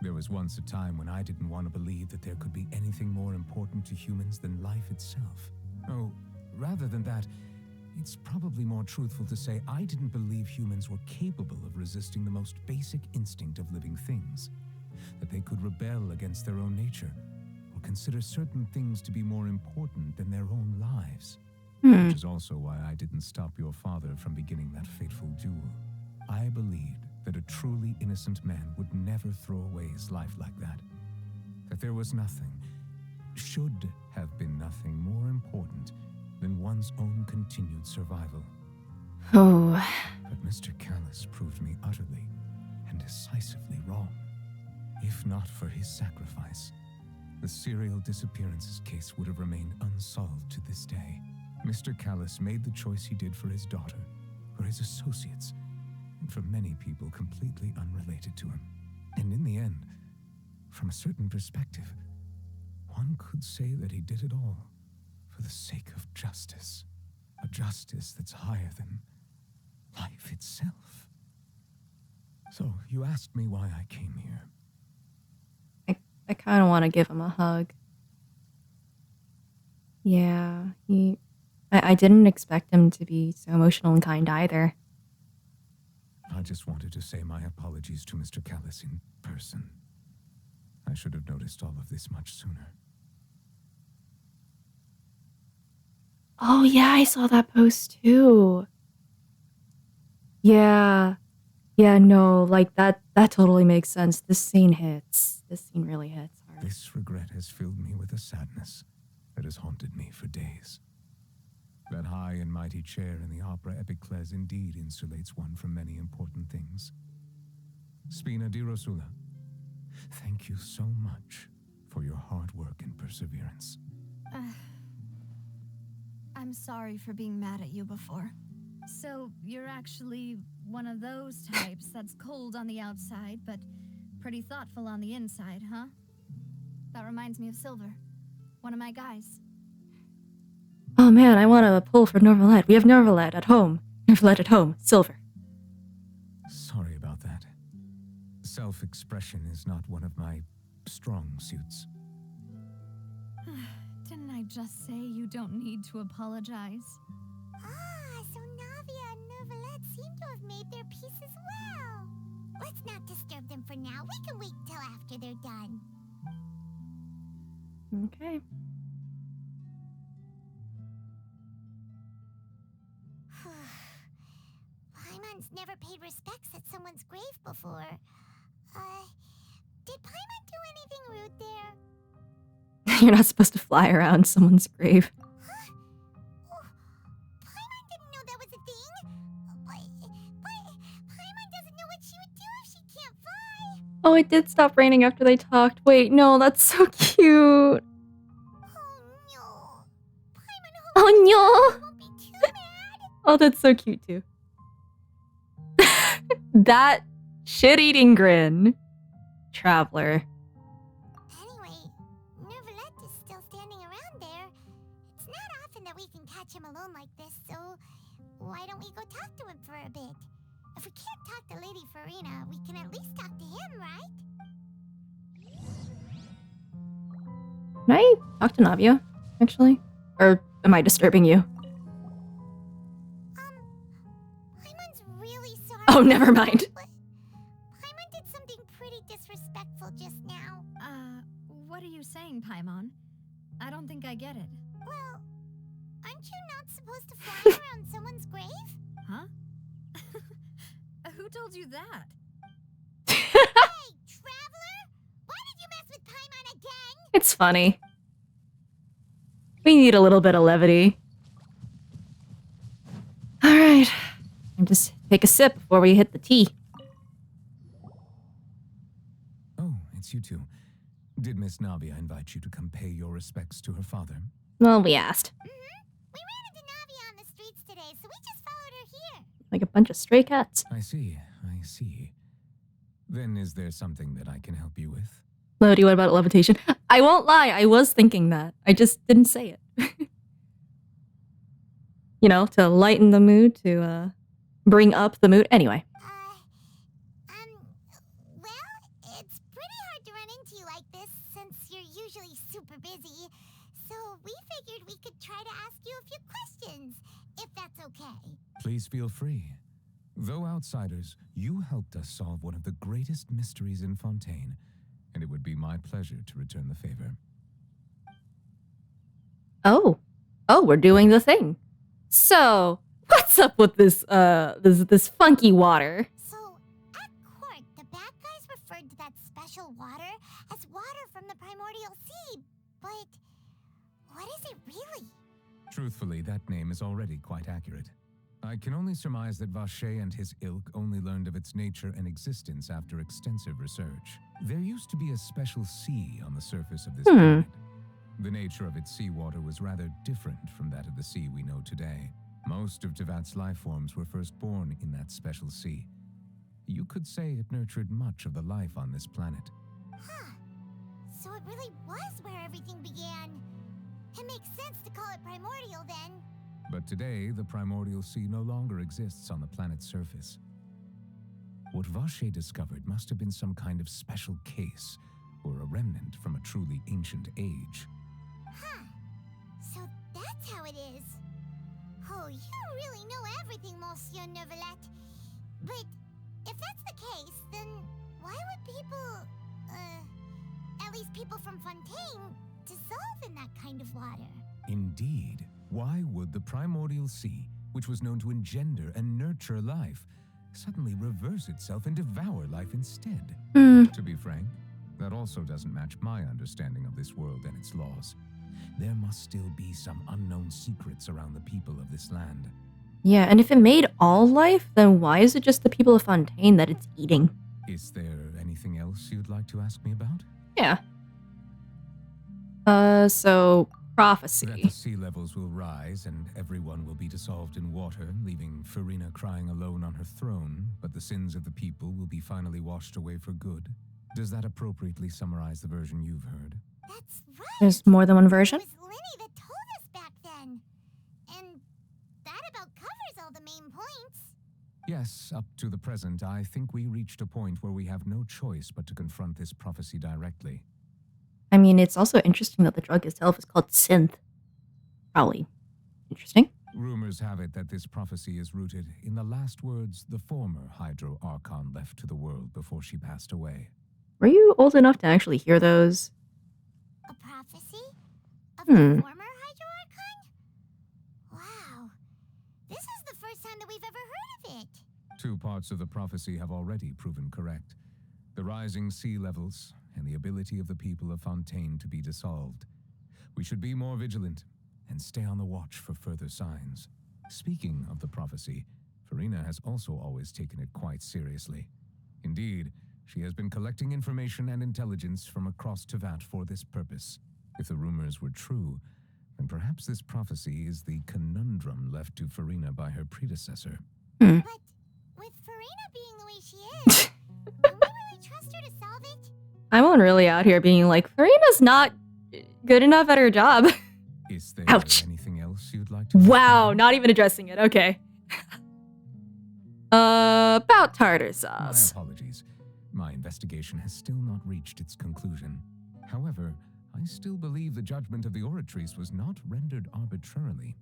There was once a time when I didn't want to believe that there could be anything more important to humans than life itself. Oh, rather than that, it's probably more truthful to say I didn't believe humans were capable of resisting the most basic instinct of living things. That they could rebel against their own nature, or consider certain things to be more important than their own lives. Which is also why I didn't stop your father from beginning that fateful duel. I believed that a truly innocent man would never throw away his life like that. That there was nothing, should have been nothing more important than one's own continued survival.
Oh.
But Mr. Callis proved me utterly and decisively wrong. If not for his sacrifice, the serial disappearances case would have remained unsolved to this day. Mr. Callis made the choice he did for his daughter, for his associates, and for many people completely unrelated to him. And in the end, from a certain perspective, one could say that he did it all for the sake of justice. A justice that's higher than life itself. So, you asked me why I came here.
I kind of want to give him a hug. Yeah, I didn't expect him to be so emotional and kind either.
I just wanted to say my apologies to Mr. Callis in person. I should have noticed all of this much sooner.
Oh yeah, I saw that post too. Yeah. Yeah, no, like that totally makes sense. This scene hits. This scene really hits hard.
This regret has filled me with a sadness that has haunted me for days. That high and mighty chair in the opera Epiclese indeed insulates one from many important things. Spina di Rosula, thank you so much for your hard work and perseverance.
I'm sorry for being mad at you before. So, you're actually one of those types that's cold on the outside, but pretty thoughtful on the inside, huh? That reminds me of Silver, one of my guys.
Oh man, I want to pull for Neuvillette. We have Neuvillette at home. Neuvillette at home. Silver.
Sorry about that. Self-expression is not one of my strong suits.
Didn't I just say you don't need to apologize?
Ah, so Navia and Neuvillette seem to have made their peace as well. Let's not disturb them for now. We can wait till after they're done.
Okay.
Paimon's never paid respects at someone's grave before. Did Paimon do anything rude there?
You're not supposed to fly around someone's grave.
Huh? Oh, Paimon didn't know that was a thing. But Paimon doesn't know what she would do if she
Oh, it did stop raining after they talked. Wait, no, that's so cute. Oh no! Oh, that's so cute too. That shit-eating grin. Traveler.
Anyway, Nervalette is still standing around there. It's not often that we can catch him alone like this, so why don't we go talk to him for a bit? If we can't talk to Lady Farina, we can at least talk to him, right?
Can I talk to Navia, actually? Or am I disturbing you?
Paimon's really sorry.
Oh, never mind.
Paimon did something pretty disrespectful just now.
What are you saying, Paimon? I don't think I get it.
Well, aren't you not supposed to fly around someone's grave?
Huh? Who told you that?
Hey, Traveler! Why did you mess with Paimon again?
It's funny. We need a little bit of levity. Alright. And just take a sip before we hit the tea.
Oh, it's you two. Did Miss Navia invite you to come pay your respects to her father?
Well, we asked.
We ran into Navia on the streets today, so we just followed her here.
Like a bunch of stray cats.
I see. Then is there something that I can help you with?
Lodi, what about levitation? I won't lie, I was thinking that. I just didn't say it. You know, to lighten the mood, to bring up the mood. Anyway.
Well, it's pretty hard to run into you like this since you're usually super busy. So we figured we could try to ask you a few questions, if that's okay.
Please feel free. Though outsiders, you helped us solve one of the greatest mysteries in Fontaine, and it would be my pleasure to return the favor.
Oh, we're doing the thing. So, what's up with this funky water?
So, at court, the bad guys referred to that special water as water from the primordial sea, but what is it really?
Truthfully, that name is already quite accurate. I can only surmise that Vacher and his ilk only learned of its nature and existence after extensive research. There used to be a special sea on the surface of this planet. The nature of its seawater was rather different from that of the sea we know today. Most of Tevat's life forms were first born in that special sea. You could say it nurtured much of the life on this planet.
Huh. So it really was where everything began. It makes sense to call it primordial then.
But today, the primordial sea no longer exists on the planet's surface. What Vacher discovered must have been some kind of special case, or a remnant from a truly ancient age.
Huh. So that's how it is. Oh, you really know everything, Monsieur Nervalette. But if that's the case, then why would people, at least people from Fontaine, dissolve in that kind of water?
Indeed. Why would the primordial sea, which was known to engender and nurture life, suddenly reverse itself and devour life instead? To be frank, that also doesn't match my understanding of this world and its laws. There must still be some unknown secrets around the people of this land.
Yeah, and if it made all life, then why is it just the people of Fontaine that it's eating?
Is there anything else you'd like to ask me about?
Yeah. So prophecy.
That the sea levels will rise and everyone will be dissolved in water, leaving Farina crying alone on her throne, but the sins of the people will be finally washed away for good. Does that appropriately summarize the version you've heard?
That's right.
There's more than one version?
It was Lenny that told us back then. And that about covers all the main points.
Yes, up to the present, I think we reached a point where we have no choice but to confront this prophecy directly.
I mean, it's also interesting that the drug itself is called synth. Probably interesting.
Rumors have it that this prophecy is rooted in the last words the former Hydro Archon left to the world before she passed away.
Were you old enough to actually hear those?
A prophecy? Of the former Hydro Archon? Wow. This is the first time that we've ever heard of it.
Two parts of the prophecy have already proven correct. The rising sea levels and the ability of the people of Fontaine to be dissolved. We should be more vigilant and stay on the watch for further signs. Speaking of the prophecy, Farina has also always taken it quite seriously. Indeed, She has been collecting information and intelligence from across Tevat for this purpose. If the rumors were true, then perhaps this prophecy is the conundrum left to Farina by her predecessor.
But with Farina being the way she is, can we really trust her to solve it?
I'm on really out here being like, Farina's not good enough at her job.
Is there
Ouch.
anything else you'd like to
Wow, not even addressing it. Okay. About tartar
My
sauce.
apologies. My investigation has still not reached its conclusion. However, I still believe the judgment of the Oratrice was not rendered arbitrarily.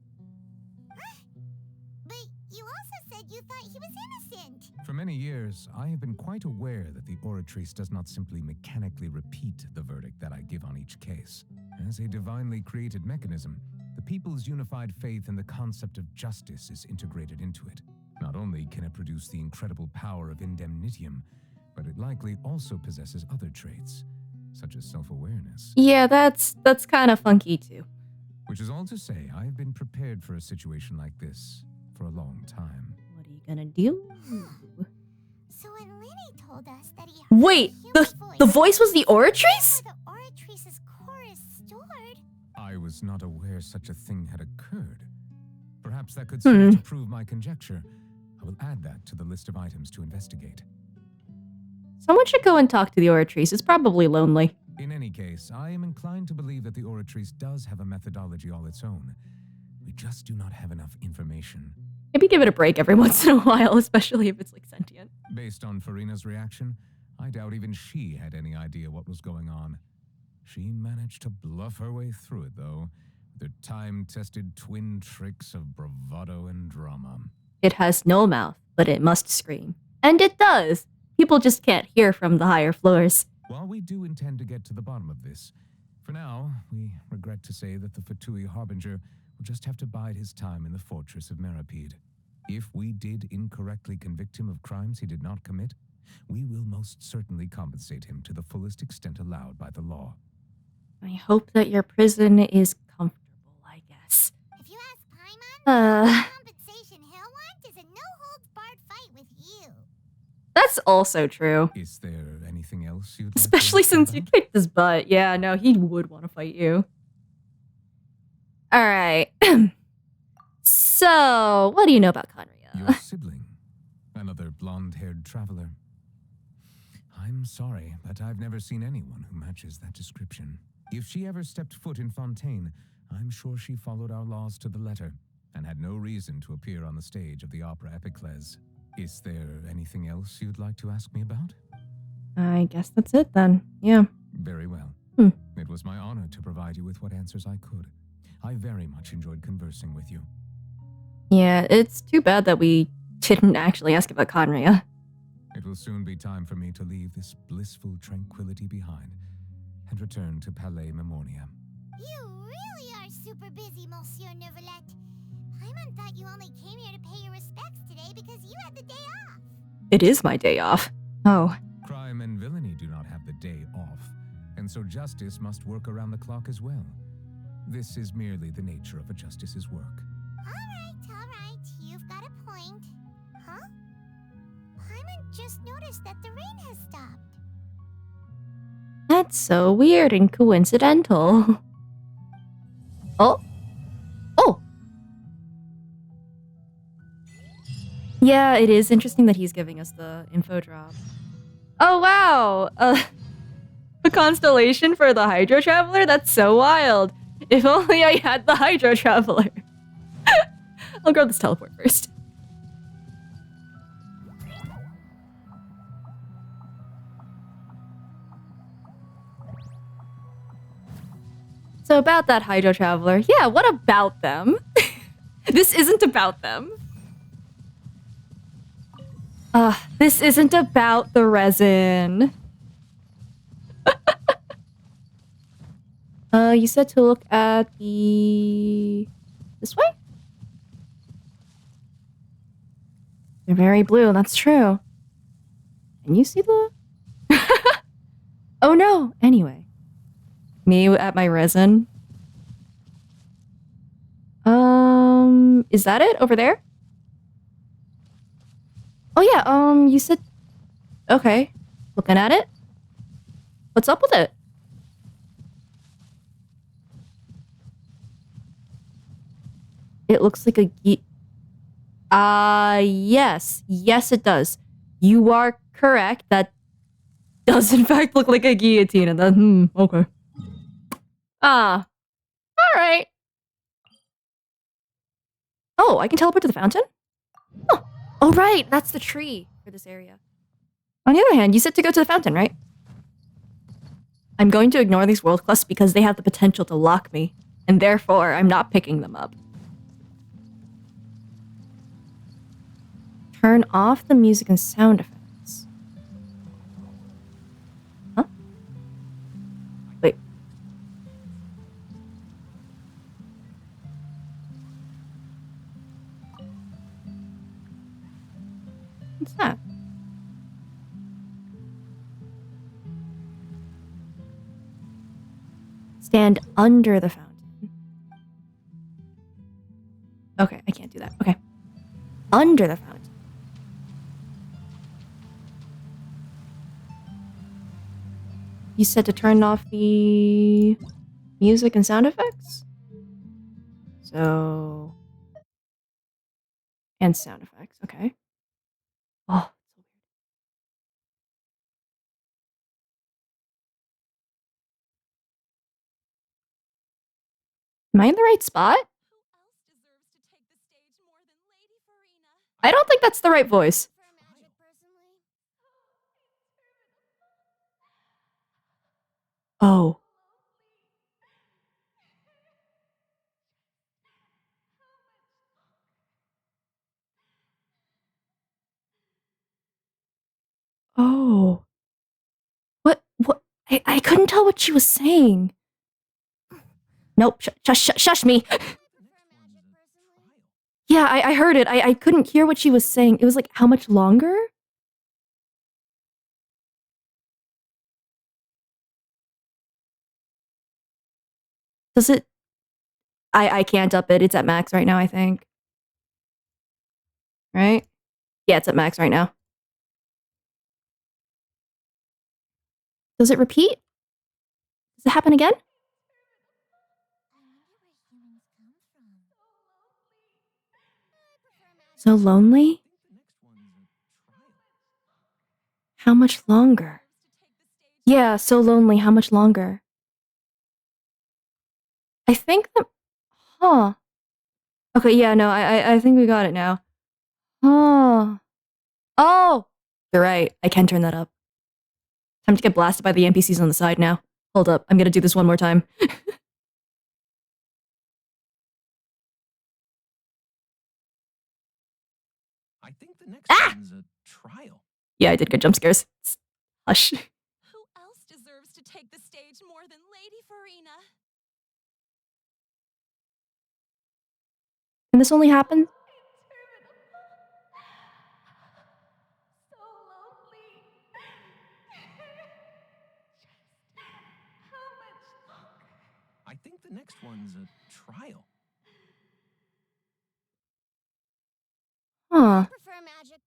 But you also said you thought he was innocent.
For many years, I have been quite aware that the Oratrice does not simply mechanically repeat the verdict that I give on each case. As a divinely created mechanism, the people's unified faith in the concept of justice is integrated into it. Not only can it produce the incredible power of indemnitium, but it likely also possesses other traits, such as self-awareness.
Yeah, that's kind of funky too.
Which is all to say, I have been prepared for a situation like this for a long time.
What are you gonna do?
So when Lenny told us that he heard
Wait,
a human
the voice was the Oratrice?
where the Oratrice's core is stored.
I was not aware such a thing had occurred. Perhaps that could serve to prove my conjecture. I will add that to the list of items to investigate.
Someone should go and talk to the Oratrice. It's probably lonely.
In any case, I am inclined to believe that the Oratrice does have a methodology all its own. We just do not have enough information.
Maybe give it a break every once in a while, especially if it's like sentient.
Based on Farina's reaction, I doubt even she had any idea what was going on. She managed to bluff her way through it, though, with her time-tested twin tricks of bravado and drama.
It has no mouth, but it must scream. And it does! People just can't hear from the higher floors.
While we do intend to get to the bottom of this, for now, we regret to say that the Fatui Harbinger will just have to bide his time in the fortress of Meripede. If we did incorrectly convict him of crimes he did not commit, we will most certainly compensate him to the fullest extent allowed by the law.
I hope that your prison is comfortable, I guess.
If you ask Paimon, the compensation he'll want is a no-holds-barred fight with you.
That's also true.
Is there anything else you'd like
Especially
to
since you kicked his butt. Yeah, no, he would want to fight you. Alright. So, what do you know about Conria?
Your sibling, another blonde-haired traveler. I'm sorry, but I've never seen anyone who matches that description. If she ever stepped foot in Fontaine, I'm sure she followed our laws to the letter and had no reason to appear on the stage of the opera Epiclese. Is there anything else you'd like to ask me about?
I guess that's it then. Yeah.
Very well.
Hmm.
It was my honor to provide you with what answers I could. I very much enjoyed conversing with you.
Yeah, it's too bad that we didn't actually ask about Conria.
It will soon be time for me to leave this blissful tranquility behind and return to Palais Memornia.
You really are super busy, Monsieur Neuvillette. Paimon thought you only came here to pay your respects today because you had the day off.
It is my day off. Oh.
Crime and villainy do not have the day off, and so justice must work around the clock as well. This is merely the nature of a justice's work.
All right, you've got a point. Huh? Paimon just noticed that the rain has stopped.
That's so weird and coincidental. Oh. Oh. Yeah, it is interesting that he's giving us the info drop. Oh, wow. The constellation for the Hydro Traveler? That's so wild. If only I had the Hydro Traveler. I'll grab this teleport first. So about that Hydro Traveler. Yeah, what about them? This isn't about them. This isn't about the resin. You said to look at the... this way? They're very blue, that's true. Can you see the... Oh no, anyway. Me at my resin. Is that it over there? Oh yeah, you said... Okay. Looking at it. What's up with it? It looks like a yes. Yes, it does. You are correct. That does in fact look like a guillotine. And then, okay. Alright. Oh, I can teleport to the fountain? Oh. Oh, right. That's the tree for this area. On the other hand, you said to go to the fountain, right? I'm going to ignore these world quests because they have the potential to lock me. And therefore, I'm not picking them up. Turn off the music and sound effects. Huh? Wait. What's that? Stand under the fountain. Okay, I can't do that. Okay. Under the fountain. You said to turn off the music and sound effects? So... And sound effects, okay. Oh. Am I in the right spot? I don't think that's the right voice. Oh. Oh. What? I couldn't tell what she was saying. Nope, shush me. Yeah, I heard it. I couldn't hear what she was saying. It was like, how much longer? Does it... I can't up it. It's at max right now, I think. Right? Yeah, it's at max right now. Does it repeat? Does it happen again? So lonely? How much longer? Yeah, so lonely. How much longer? I think that... Huh. Okay, yeah, no, I think we got it now. Oh. Oh! You're right. I can turn that up. Time to get blasted by the NPCs on the side now. Hold up. I'm gonna do this one more time.
I think the next one's a trial.
Yeah, I did good jump scares. Hush.
Who else deserves to take the stage more than Lady Farina?
And this only happened?
So lonely. How much longer?
I think the next one's a trial.
Huh.
Prefer magic.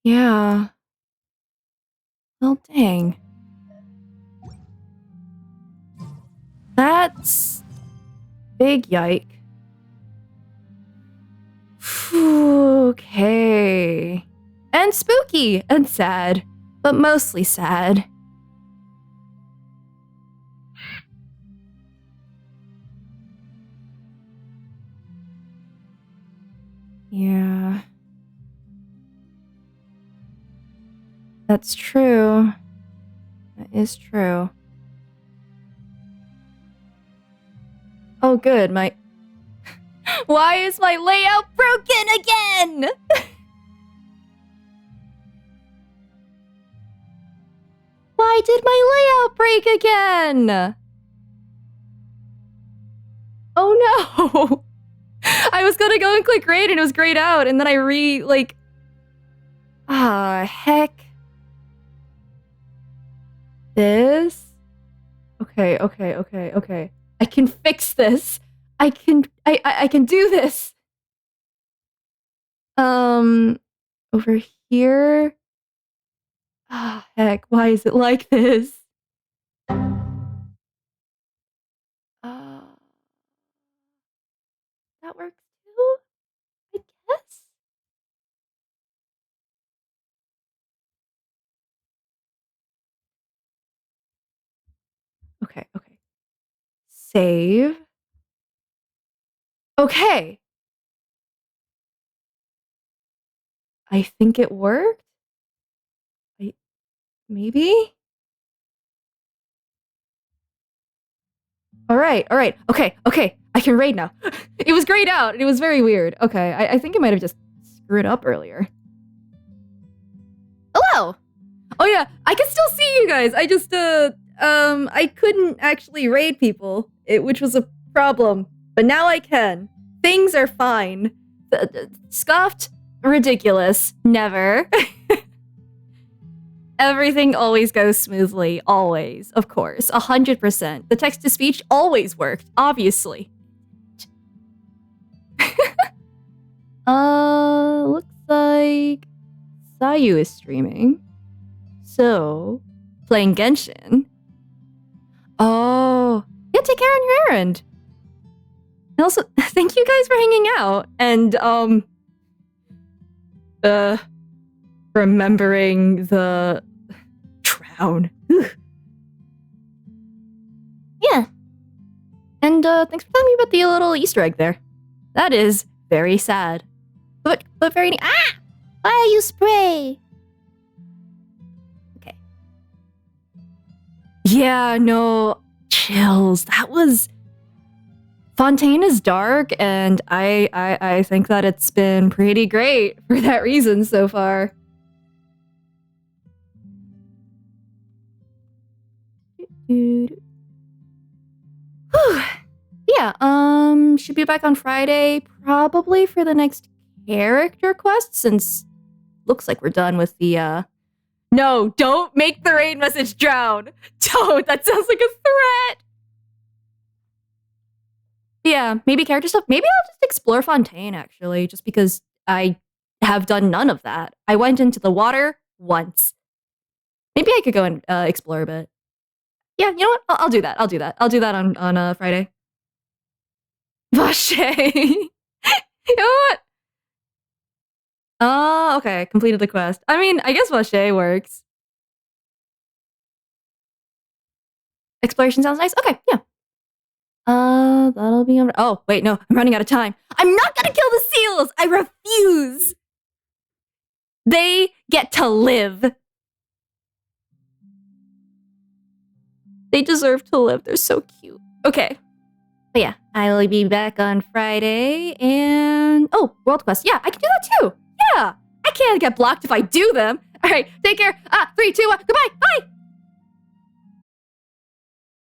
Yeah. Well, dang. That's... big yike. Okay. And spooky and sad, but mostly sad. Yeah. That's true. That is true. Oh, good. Why is my layout broken again? Why did my layout break again? Oh no! I was gonna go and click grayed and it was grayed out, and then I heck. This? Okay. I can fix this. I can do this. Over here. Ah, heck, why is it like this? That works too, I guess? Okay, okay. Save. Okay. I think it worked? Maybe? Alright, alright. Okay, okay. I can raid now. It was grayed out. It was very weird. Okay, I think I might have just screwed up earlier. Hello! Oh yeah, I can still see you guys. I just, I couldn't actually raid people, which was a problem. But now I can. Things are fine. Scuffed? Ridiculous. Never. Everything always goes smoothly. Always. Of course. 100%. The text-to-speech always worked. Obviously. Looks like Sayu is streaming. So, playing Genshin. Oh. Yeah, take care on your errand. And also, thank you guys for hanging out. And, remembering the drown. Yeah. And thanks for telling me about the little Easter egg there. That is very sad. But very ah!
Why you spray?
Okay. Yeah, no. Chills. That was Fontaine is dark, and I think that it's been pretty great for that reason so far. Whew. Yeah, should be back on Friday, probably for the next character quest, since looks like we're done with the, No, don't make the raid message drown! Don't! That sounds like a threat! Yeah, maybe character stuff. Maybe I'll just explore Fontaine, actually, just because I have done none of that. I went into the water once. Maybe I could go and explore a bit. Yeah, you know what? I'll do that. I'll do that. I'll do that on Friday. Vache! You know what? Oh, okay. Completed the quest. I mean, I guess Vache works. Exploration sounds nice. Okay, yeah. That'll be on. Oh, wait, no, I'm running out of time. I'm not gonna kill the seals! I refuse! They get to live. They deserve to live. They're so cute. Okay. But yeah, I will be back on Friday and... Oh, World Quest. Yeah, I can do that too. Yeah. I can't get blocked if I do them. All right, take care. 3, 2, 1. Goodbye. Bye.